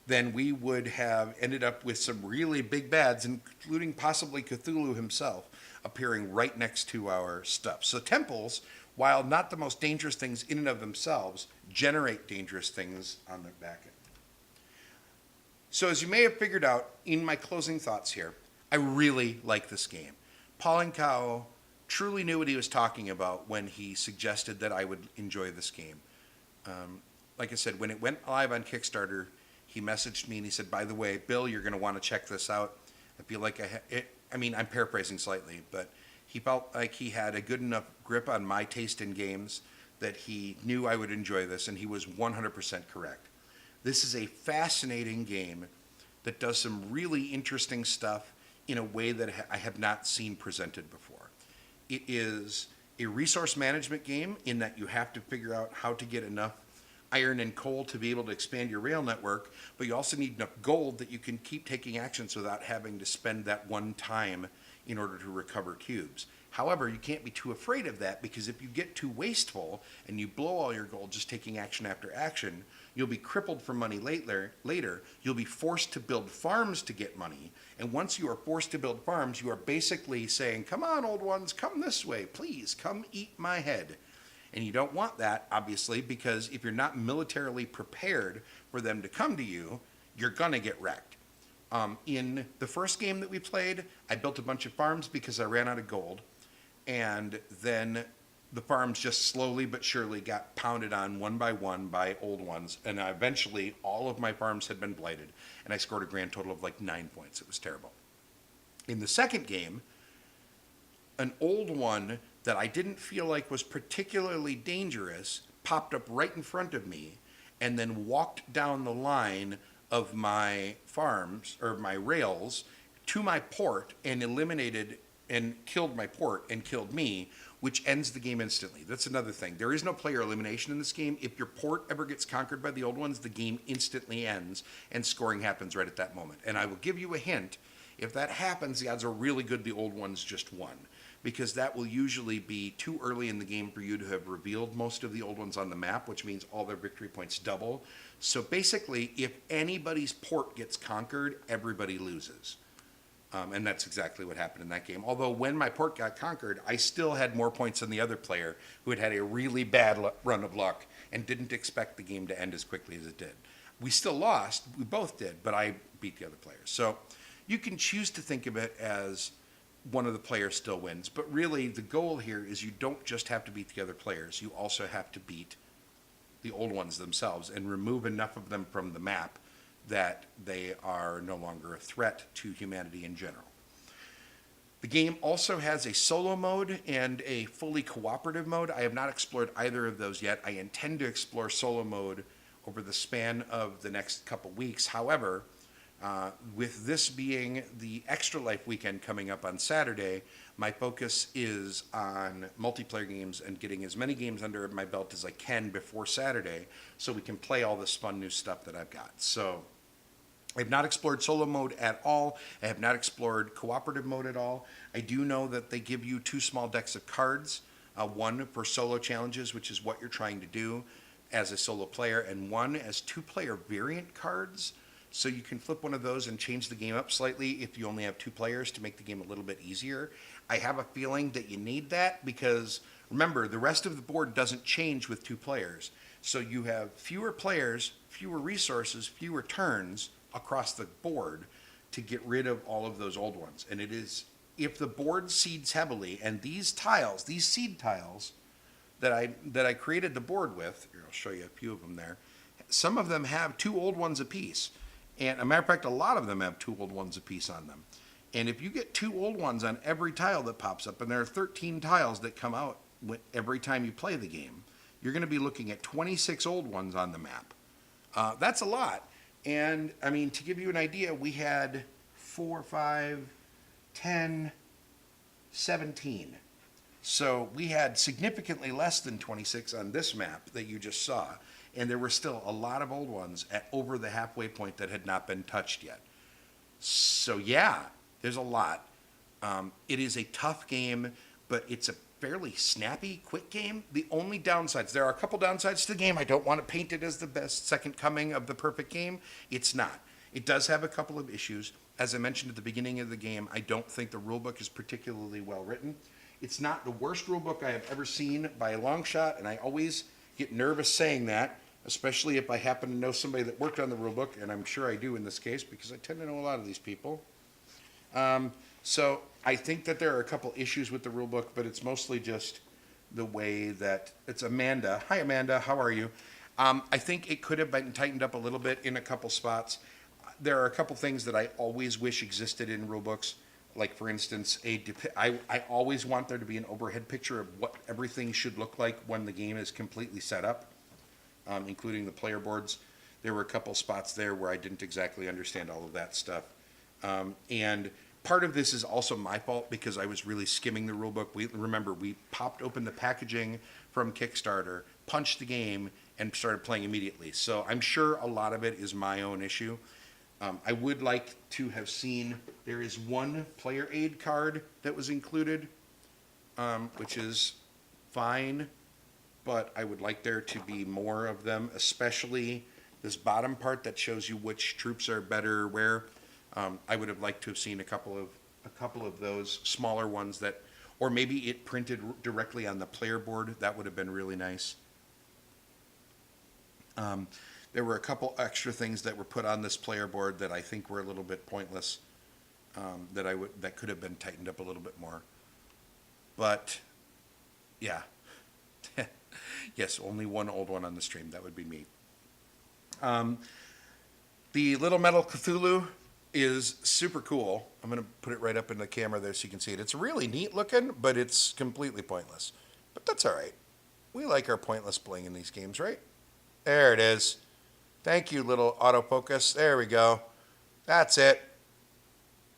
then we would have ended up with some really big bads, including possibly Cthulhu himself, appearing right next to our stuff. So temples, while not the most dangerous things in and of themselves, generate dangerous things on the back end. So as you may have figured out in my closing thoughts here, I really like this game. Paul Nkao truly knew what he was talking about when he suggested that I would enjoy this game. Like I said, when it went live on Kickstarter, he messaged me and he said, by the way, Bill, you're going to want to check this out. I feel like I'm paraphrasing slightly, but he felt like he had a good enough grip on my taste in games that he knew I would enjoy this, and he was 100% correct. This is a fascinating game that does some really interesting stuff in a way that I have not seen presented before. It is a resource management game in that you have to figure out how to get enough iron and coal to be able to expand your rail network, but you also need enough gold that you can keep taking actions without having to spend that one time in order to recover cubes. However, you can't be too afraid of that, because if you get too wasteful and you blow all your gold just taking action after action, you'll be crippled for money later. You'll be forced to build farms to get money. And once you are forced to build farms, you are basically saying, come on, old ones, come this way. Please, come eat my head. And you don't want that, obviously, because if you're not militarily prepared for them to come to you, you're going to get wrecked. In the first game that we played, I built a bunch of farms because I ran out of gold. And then the farms just slowly but surely got pounded on one by old ones. And eventually, all of my farms had been blighted. And I scored a grand total of like 9 points. It was terrible. In the second game, an old one that I didn't feel like was particularly dangerous popped up right in front of me and then walked down the line of my farms or my rails to my port and eliminated and killed my port and killed me, which ends the game instantly. That's another thing. There is no player elimination in this game. If your port ever gets conquered by the old ones, the game instantly ends and scoring happens right at that moment. And I will give you a hint. If that happens, the odds are really good the old ones just won, because that will usually be too early in the game for you to have revealed most of the old ones on the map, which means all their victory points double. So basically, if anybody's port gets conquered, everybody loses. And that's exactly what happened in that game. Although when my port got conquered, I still had more points than the other player who had had a really bad run of luck and didn't expect the game to end as quickly as it did. We still lost, we both did, but I beat the other players. So you can choose to think of it as one of the players still wins, but really the goal here is you don't just have to beat the other players, you also have to beat the old ones themselves and remove enough of them from the map that they are no longer a threat to humanity in general. The game also has a solo mode and a fully cooperative mode. I have not explored either of those yet. I intend to explore solo mode over the span of the next couple weeks. However, with this being the Extra Life weekend coming up on Saturday, my focus is on multiplayer games and getting as many games under my belt as I can before Saturday so we can play all this fun new stuff that I've got. So I have not explored solo mode at all. I have not explored cooperative mode at all. I do know that they give you 2 small decks of cards, one for solo challenges, which is what you're trying to do as a solo player, and one as 2-player variant cards. So you can flip one of those and change the game up slightly if you only have 2 players to make the game a little bit easier. I have a feeling that you need that because, remember, the rest of the board doesn't change with 2 players. So you have fewer players, fewer resources, fewer turns across the board to get rid of all of those old ones. And it is, if the board seeds heavily, and these tiles, these seed tiles that I created the board with, here I'll show you a few of them there, some of them have 2 old ones apiece. And a matter of fact, a lot of them have 2 old ones apiece on them. And if you get 2 old ones on every tile that pops up, and there are 13 tiles that come out every time you play the game, you're going to be looking at 26 old ones on the map. That's a lot. And, I mean, to give you an idea, we had 4, 5, 10, 17. So we had significantly less than 26 on this map that you just saw. And there were still a lot of old ones at over the halfway point that had not been touched yet. So yeah, there's a lot. It is a tough game, but it's a fairly snappy, quick game. The only downsides, there are a couple downsides to the game. I don't want to paint it as the best second coming of the perfect game. It's not. It does have a couple of issues. As I mentioned at the beginning of the game, I don't think the rulebook is particularly well written. It's not the worst rulebook I have ever seen by a long shot, and I always get nervous saying that, especially if I happen to know somebody that worked on the rulebook, and I'm sure I do in this case because I tend to know a lot of these people. So I think that there are a couple issues with the rulebook, but it's mostly just the way that it's Amanda. Hi, Amanda. How are you? I think it could have been tightened up a little bit in a couple spots. There are a couple things that I always wish existed in rulebooks. Like, for instance, I always want there to be an overhead picture of what everything should look like when the game is completely set up, including the player boards. There were a couple spots there where I didn't exactly understand all of that stuff. And part of this is also my fault because I was really skimming the rulebook. Remember, we popped open the packaging from Kickstarter, punched the game, and started playing immediately. So I'm sure a lot of it is my own issue. I would like to have seen, there is one player aid card that was included, which is fine, but I would like there to be more of them, especially this bottom part that shows you which troops are better where. I would have liked to have seen a couple of those smaller ones that Or maybe it printed directly on the player board. That would have been really nice. There were a couple extra things that were put on this player board that I think were a little bit pointless. That could have been tightened up a little bit more. But yeah, yes, only one old one on the stream. That would be me. The Little Metal Cthulhu is super cool. I'm going to put it right up in the camera there so you can see it. It's really neat looking, but it's completely pointless. But that's all right. We like our pointless bling in these games, right? There it is. Thank you, little autofocus. There we go. That's it.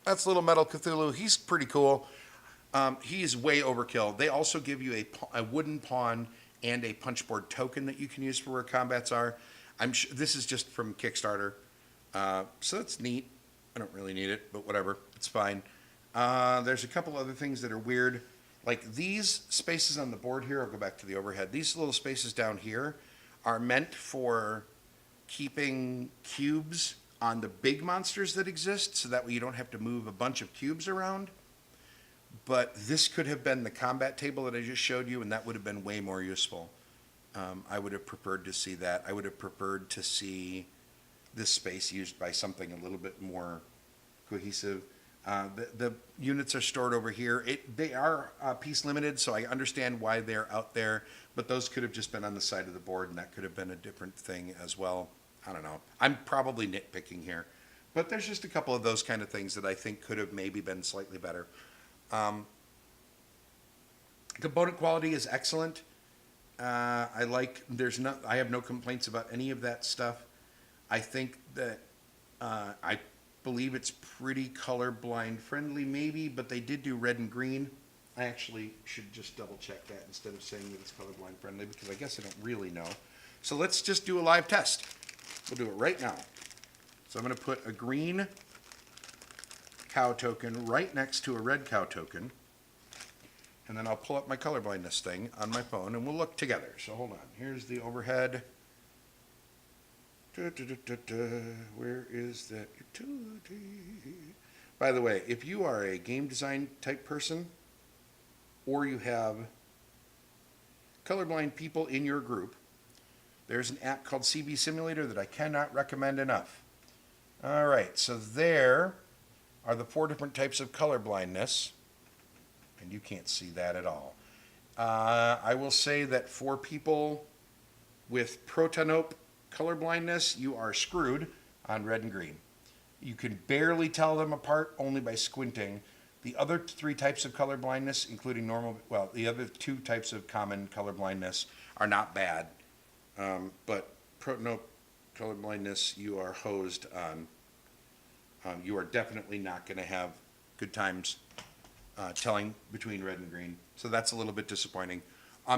That's Little Metal Cthulhu. He's pretty cool. He's way overkill. They also give you a wooden pawn and a punchboard token that you can use for where combats are. I'm sure this is just from Kickstarter, so that's neat. I don't really need it, but whatever. It's fine. There's a couple other things that are weird. Like these spaces on the board here, I'll go back to the overhead. These little spaces down here are meant for keeping cubes on the big monsters that exist, so that way you don't have to move a bunch of cubes around. But this could have been the combat table that I just showed you, and that would have been way more useful. I would have preferred to see that. I would have preferred to see this space used by something a little bit more cohesive. The units are stored over here. They are piece limited, so I understand why they're out there, but those could have just been on the side of the board, and that could have been a different thing as well. I don't know. I'm probably nitpicking here, but there's just a couple of those kind of things that I think could have maybe been slightly better. Component quality is excellent. I have no complaints about any of that stuff. I think that I believe it's pretty colorblind friendly maybe, but they did do red and green. I actually should just double check that instead of saying that it's colorblind friendly, because I guess I don't really know. So let's just do a live test. We'll do it right now. So I'm going to put a green cow token right next to a red cow token. And then I'll pull up my colorblindness thing on my phone and we'll look together. So hold on. Here's the overhead. Where is that utility? By the way, if you are a game design type person or you have colorblind people in your group, there's an app called CB Simulator that I cannot recommend enough. All right, so there are the 4 different types of colorblindness. And you can't see that at all. I will say that for people with protanope colorblindness, you are screwed on red and green. You can barely tell them apart only by squinting. The other 3 types of colorblindness, including the other 2 types of common colorblindness are not bad. But protanope colorblindness, you are hosed on. You are definitely not going to have good times telling between red and green. So that's a little bit disappointing.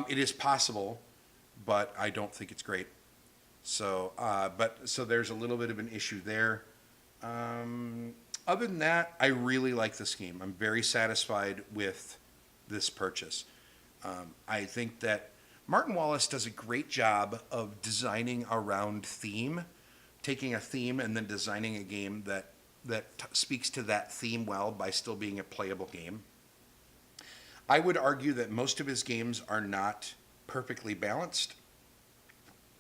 It is possible, but I don't think it's great. So there's a little bit of an issue there. Other than that, I really like the scheme. I'm very satisfied with this purchase. I think that Martin Wallace does a great job of designing around theme, taking a theme and then designing a game that speaks to that theme well by still being a playable game. I would argue that most of his games are not perfectly balanced,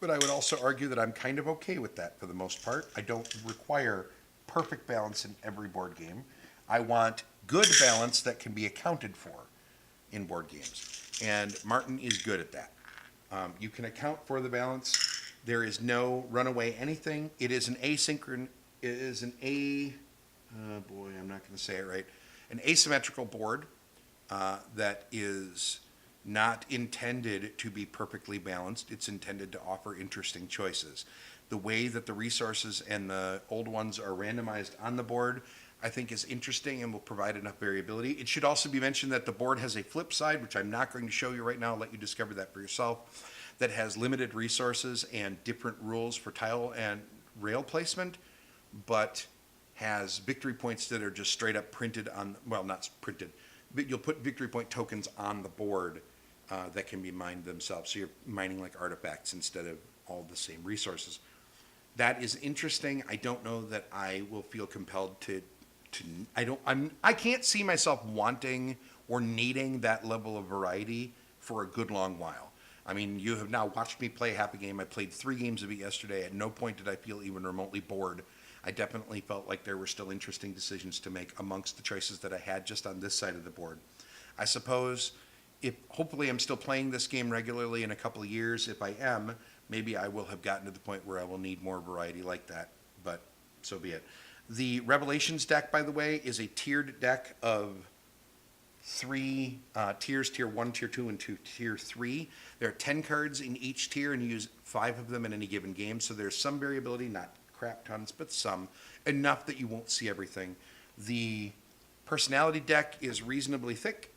but I would also argue that I'm kind of okay with that for the most part. I don't require perfect balance in every board game. I want good balance that can be accounted for in board games, and Martin is good at that. You can account for the balance. There is no runaway anything. It is an asynchronous. It is I'm not going to say it right. An asymmetrical board that is not intended to be perfectly balanced. It's intended to offer interesting choices. The way that the resources and the old ones are randomized on the board, I think is interesting and will provide enough variability. It should also be mentioned that the board has a flip side, which I'm not going to show you right now. I'll let you discover that for yourself, that has limited resources and different rules for tile and rail placement, but has victory points that are just straight up printed on, well, not printed, but you'll put victory point tokens on the board that can be mined themselves. So you're mining like artifacts instead of all the same resources. That is interesting. I don't know that I will feel compelled to I can't see myself wanting or needing that level of variety for a good long while. I mean, you have now watched me play half a game. I played 3 games of it yesterday. At no point did I feel even remotely bored. I definitely felt like there were still interesting decisions to make amongst the choices that I had just on this side of the board. I suppose if hopefully I'm still playing this game regularly in a couple of years. If I am, maybe I will have gotten to the point where I will need more variety like that, but so be it. The Revelations deck, by the way, is a tiered deck of 3 tiers: tier 1, tier 2, and tier 3. There are 10 cards in each tier, and you use 5 of them in any given game, so there's some variability, not crap tons, but some, enough that you won't see everything. The personality deck is reasonably thick.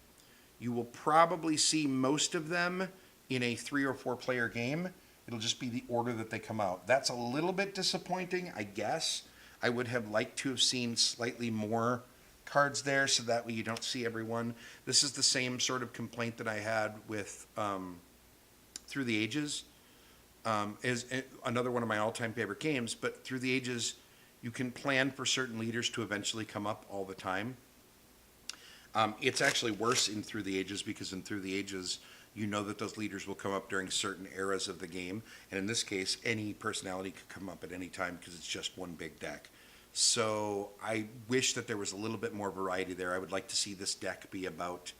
You will probably see most of them in a 3 or 4 player game. It'll just be the order that they come out. That's a little bit disappointing, I guess. I would have liked to have seen slightly more cards there so that way you don't see everyone. This is the same sort of complaint that I had with Through the Ages. Is another one of my all-time favorite games, but Through the Ages, you can plan for certain leaders to eventually come up all the time. It's actually worse in Through the Ages because in Through the Ages, you know that those leaders will come up during certain eras of the game. And in this case, any personality could come up at any time because it's just one big deck. So I wish that there was a little bit more variety there. I would like to see this deck be about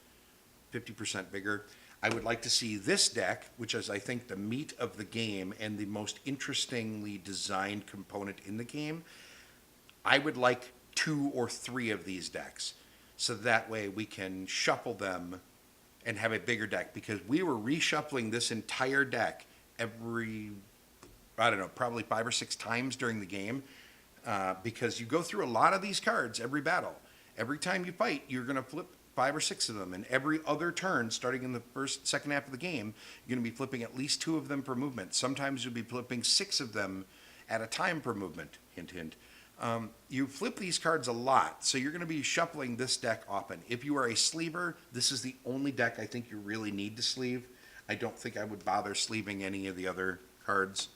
50% bigger. I would like to see this deck, which is, I think, the meat of the game and the most interestingly designed component in the game. I would like 2 or 3 of these decks. So that way we can shuffle them and have a bigger deck, because we were reshuffling this entire deck every, I don't know, probably 5 or 6 times during the game, because you go through a lot of these cards every battle. Every time you fight, you're going to flip 5 or 6 of them, and every other turn, starting in the second half of the game, you're going to be flipping at least 2 of them per movement. Sometimes you'll be flipping 6 of them at a time per movement. Hint, hint. You flip these cards a lot, so you're going to be shuffling this deck often. If you are a sleever, this is the only deck I think you really need to sleeve. I don't think I would bother sleeving any of the other cards.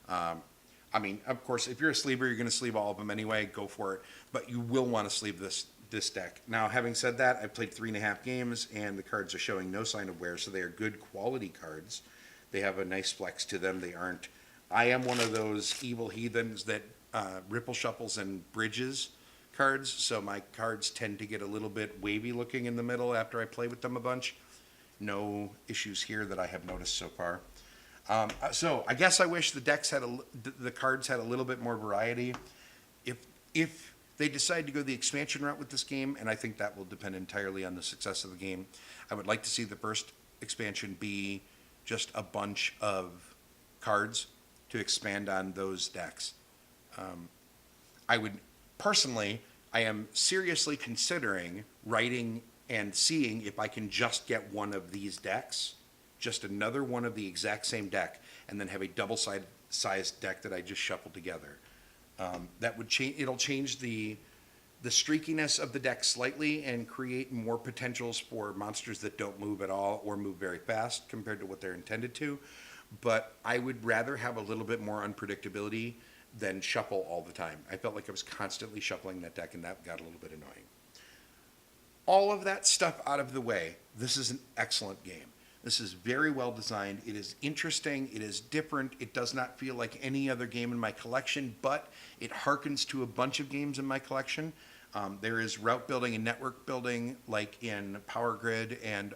I mean, of course, if you're a sleever, you're going to sleeve all of them anyway. Go for it. But you will want to sleeve this deck. Now, having said that, I've played 3.5 games, and the cards are showing no sign of wear, so they are good quality cards. They have a nice flex to them. They aren't... I am one of those evil heathens that ripple shuffles and bridges cards, so my cards tend to get a little bit wavy looking in the middle after I play with them a bunch. No issues here that I have noticed so far. So I guess I wish the decks had the cards had a little bit more variety. If they decide to go the expansion route with this game, and I think that will depend entirely on the success of the game, I would like to see the first expansion be just a bunch of cards to expand on those decks. I would personally, I am seriously considering writing and seeing if I can just get one of these decks, just another one of the exact same deck, and then have a double-sized deck that I just shuffled together. That would change. It'll change the streakiness of the deck slightly and create more potentials for monsters that don't move at all or move very fast compared to what they're intended to. But I would rather have a little bit more unpredictability than shuffle all the time. I felt like I was constantly shuffling that deck, and that got a little bit annoying. All of that stuff out of the way, this is an excellent game. This is very well designed. It is interesting. It is different. It does not feel like any other game in my collection, but it harkens to a bunch of games in my collection. There is route building and network building, like in Power Grid and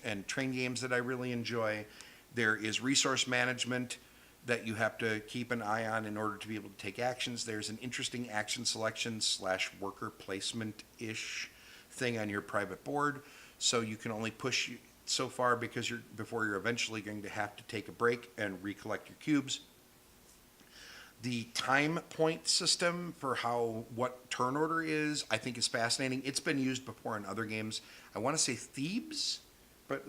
and train games that I really enjoy. There is resource management that you have to keep an eye on in order to be able to take actions. There's an interesting action selection / worker placement-ish thing on your private board, so you can only push so far before you're eventually going to have to take a break and recollect your cubes. The time point system for what turn order is, I think is fascinating. It's been used before in other games. I want to say Thebes,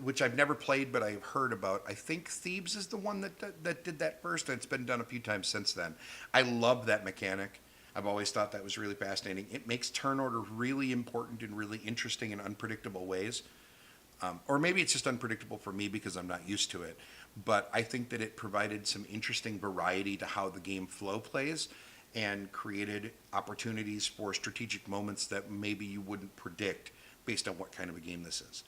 which I've never played, but I've heard about. I think Thebes is the one that did that first, and it's been done a few times since then. I love that mechanic. I've always thought that was really fascinating. It makes turn order really important in really interesting and unpredictable ways. Or maybe it's just unpredictable for me because I'm not used to it. But I think that it provided some interesting variety to how the game flow plays. and created opportunities for strategic moments that maybe you wouldn't predict based on what kind of a game this is.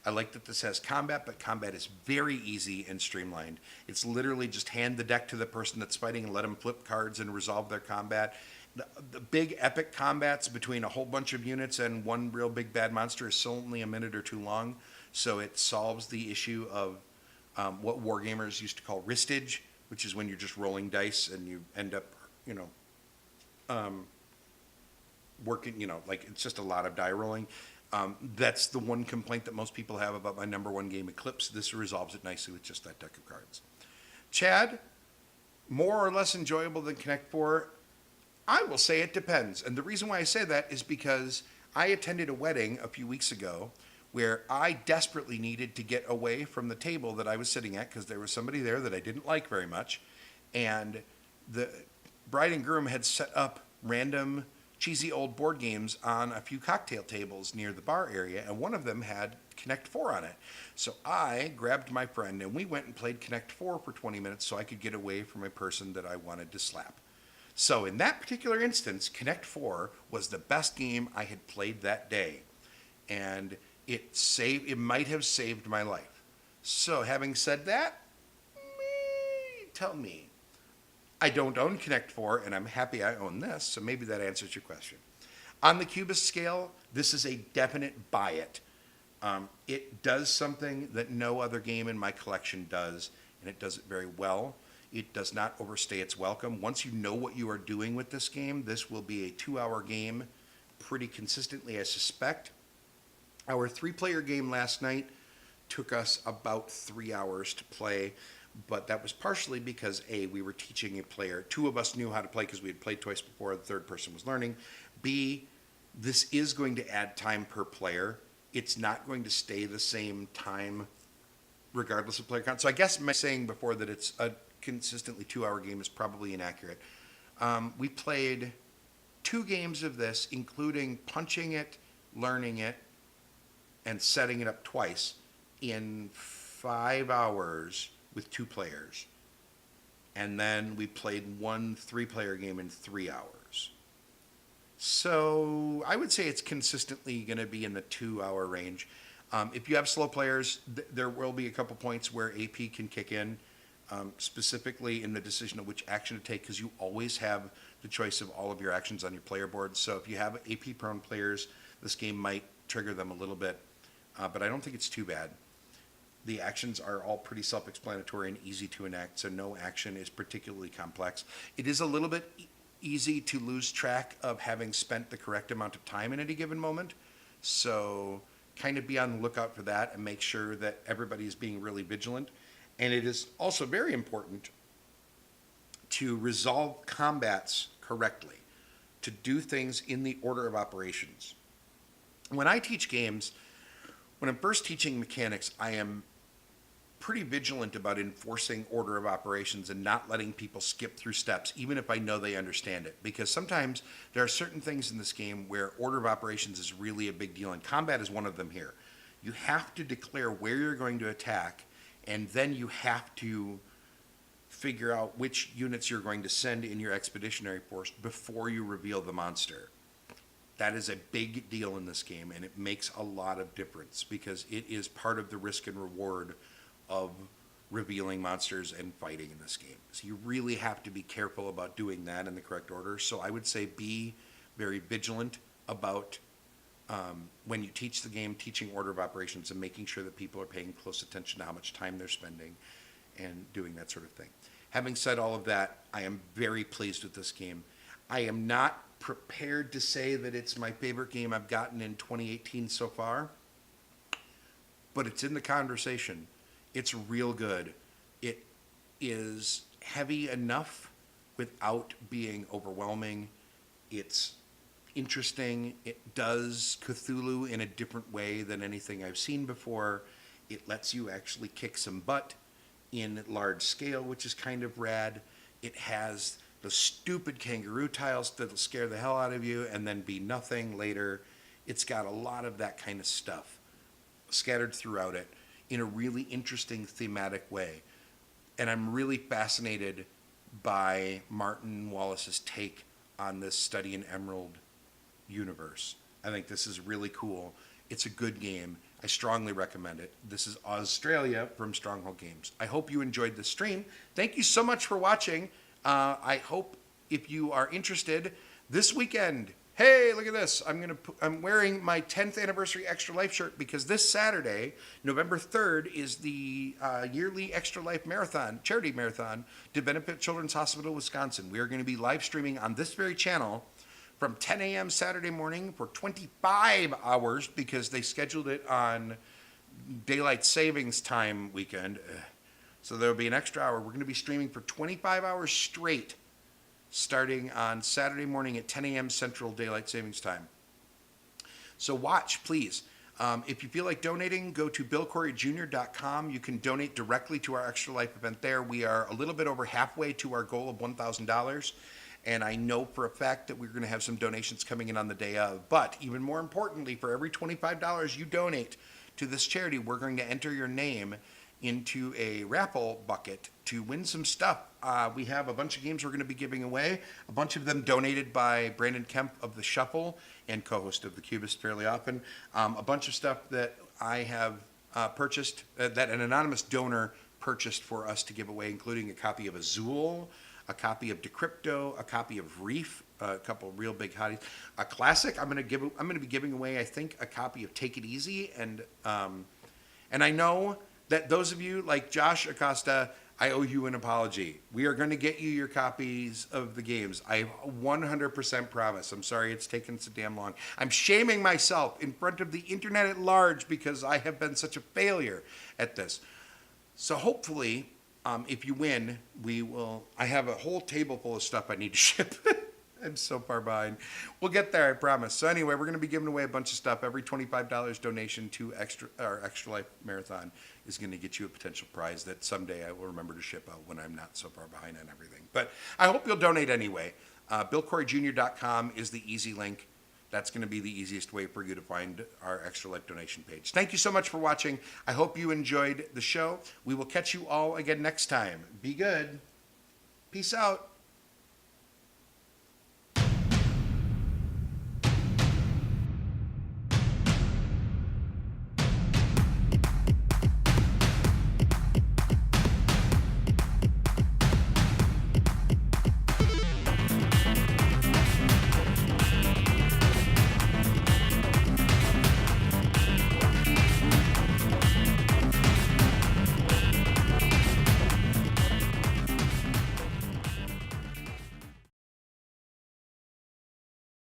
I like that this has combat, but combat is very easy and streamlined. It's literally just hand the deck to the person that's fighting and let them flip cards and resolve their combat. The big epic combats between a whole bunch of units and one real big bad monster is still only a minute or two long, so it solves the issue of what wargamers used to call wristage, which is when you're just rolling dice and you end up, working, like it's just a lot of die rolling. That's the one complaint that most people have about my number one game, Eclipse. This resolves it nicely with just that deck of cards. Chad, more or less enjoyable than Connect 4? I will say it depends. And the reason why I say that is because I attended a wedding a few weeks ago where I desperately needed to get away from the table that I was sitting at because there was somebody there that I didn't like very much. And the bride and groom had set up random cheesy old board games on a few cocktail tables near the bar area, and one of them had Connect 4 on it. So I grabbed my friend and we went and played Connect 4 for 20 minutes so I could get away from a person that I wanted to slap. So in that particular instance, Connect 4 was the best game I had played that day. And it might have saved my life. So having said that, tell me. I don't own Connect 4, and I'm happy I own this, so maybe that answers your question. On the Cubist scale, this is a definite buy it. It does something that no other game in my collection does, and it does it very well. It does not overstay its welcome. Once you know what you are doing with this game, this will be a 2-hour game pretty consistently, I suspect. Our 3-player game last night took us about 3 hours to play, but that was partially because A, we were teaching a player. 2 of us knew how to play because we had played twice before. The third person was learning. B, this is going to add time per player. It's not going to stay the same time regardless of player count. So I guess my saying before that it's a consistently 2-hour game is probably inaccurate. We played 2 games of this, including punching it, learning it, and setting it up twice in 5 hours with 2 players. And then we played 1 3-player game in 3 hours. So I would say it's consistently going to be in the 2-hour range. If you have slow players, there will be a couple points where AP can kick in, specifically in the decision of which action to take, because you always have the choice of all of your actions on your player board. So if you have AP-prone players, this game might trigger them a little bit, but I don't think it's too bad. The actions are all pretty self-explanatory and easy to enact, so no action is particularly complex. It is a little bit easy to lose track of having spent the correct amount of time in any given moment, so kind of be on the lookout for that and make sure that everybody is being really vigilant. And it is also very important to resolve combats correctly, to do things in the order of operations. When I teach games, when I'm first teaching mechanics, I am pretty vigilant about enforcing order of operations and not letting people skip through steps, even if I know they understand it. Because sometimes there are certain things in this game where order of operations is really a big deal, and combat is one of them here. You have to declare where you're going to attack, and then you have to figure out which units you're going to send in your expeditionary force before you reveal the monster. That is a big deal in this game, and it makes a lot of difference because it is part of the risk and reward of revealing monsters and fighting in this game. So you really have to be careful about doing that in the correct order. So I would say be very vigilant about when you teach the game, teaching order of operations and making sure that people are paying close attention to how much time they're spending and doing that sort of thing. Having said all of that, I am very pleased with this game. I am not prepared to say that it's my favorite game I've gotten in 2018 so far, but it's in the conversation. It's real good. It is heavy enough without being overwhelming. It's interesting. It does Cthulhu in a different way than anything I've seen before. It lets you actually kick some butt in large scale, which is kind of rad. It has the stupid kangaroo tiles that'll scare the hell out of you and then be nothing later. It's got a lot of that kind of stuff scattered throughout it in a really interesting thematic way. And I'm really fascinated by Martin Wallace's take on this Study in Emerald universe. I think this is really cool. It's a good game. I strongly recommend it. This is AuZtralia from Stronghold Games. I hope you enjoyed the stream. Thank you so much for watching. I hope if you are interested this weekend, hey, look at this. I'm wearing my 10th anniversary Extra Life shirt because this Saturday, November 3rd, is the yearly Extra Life Marathon, charity marathon, to benefit Children's Hospital, Wisconsin. We are going to be live streaming on this very channel from 10 a.m. Saturday morning for 25 hours because they scheduled it on daylight savings time weekend. So there will be an extra hour. We're going to be streaming for 25 hours straight starting on Saturday morning at 10 a.m. Central Daylight Savings Time. So watch, please. If you feel like donating, go to billcoreyjr.com. You can donate directly to our Extra Life event there. We are a little bit over halfway to our goal of $1,000. And I know for a fact that we're going to have some donations coming in on the day of. But even more importantly, for every $25 you donate to this charity, we're going to enter your name into a raffle bucket to win some stuff. We have a bunch of games we're going to be giving away, a bunch of them donated by Brandon Kemp of The Shuffle and co-host of The Cubist fairly often. A bunch of stuff that I have purchased, that an anonymous donor purchased for us to give away, including a copy of Azul, a copy of Decrypto, a copy of Reef, a couple of real big hotties, a classic. I'm going to be giving away, I think, a copy of Take It Easy, and I know that those of you like Josh Acosta, I owe you an apology. We are going to get you your copies of the games. I 100% promise. I'm sorry it's taken so damn long. I'm shaming myself in front of the internet at large because I have been such a failure at this. So hopefully, if you win, I have a whole table full of stuff I need to ship. I'm so far behind. We'll get there, I promise. So anyway, we're going to be giving away a bunch of stuff. Every $25 donation to our Extra Life Marathon is going to get you a potential prize that someday I will remember to ship out when I'm not so far behind on everything. But I hope you'll donate anyway. BillCoreyJr.com is the easy link. That's going to be the easiest way for you to find our Extra Life donation page. Thank you so much for watching. I hope you enjoyed the show. We will catch you all again next time. Be good. Peace out.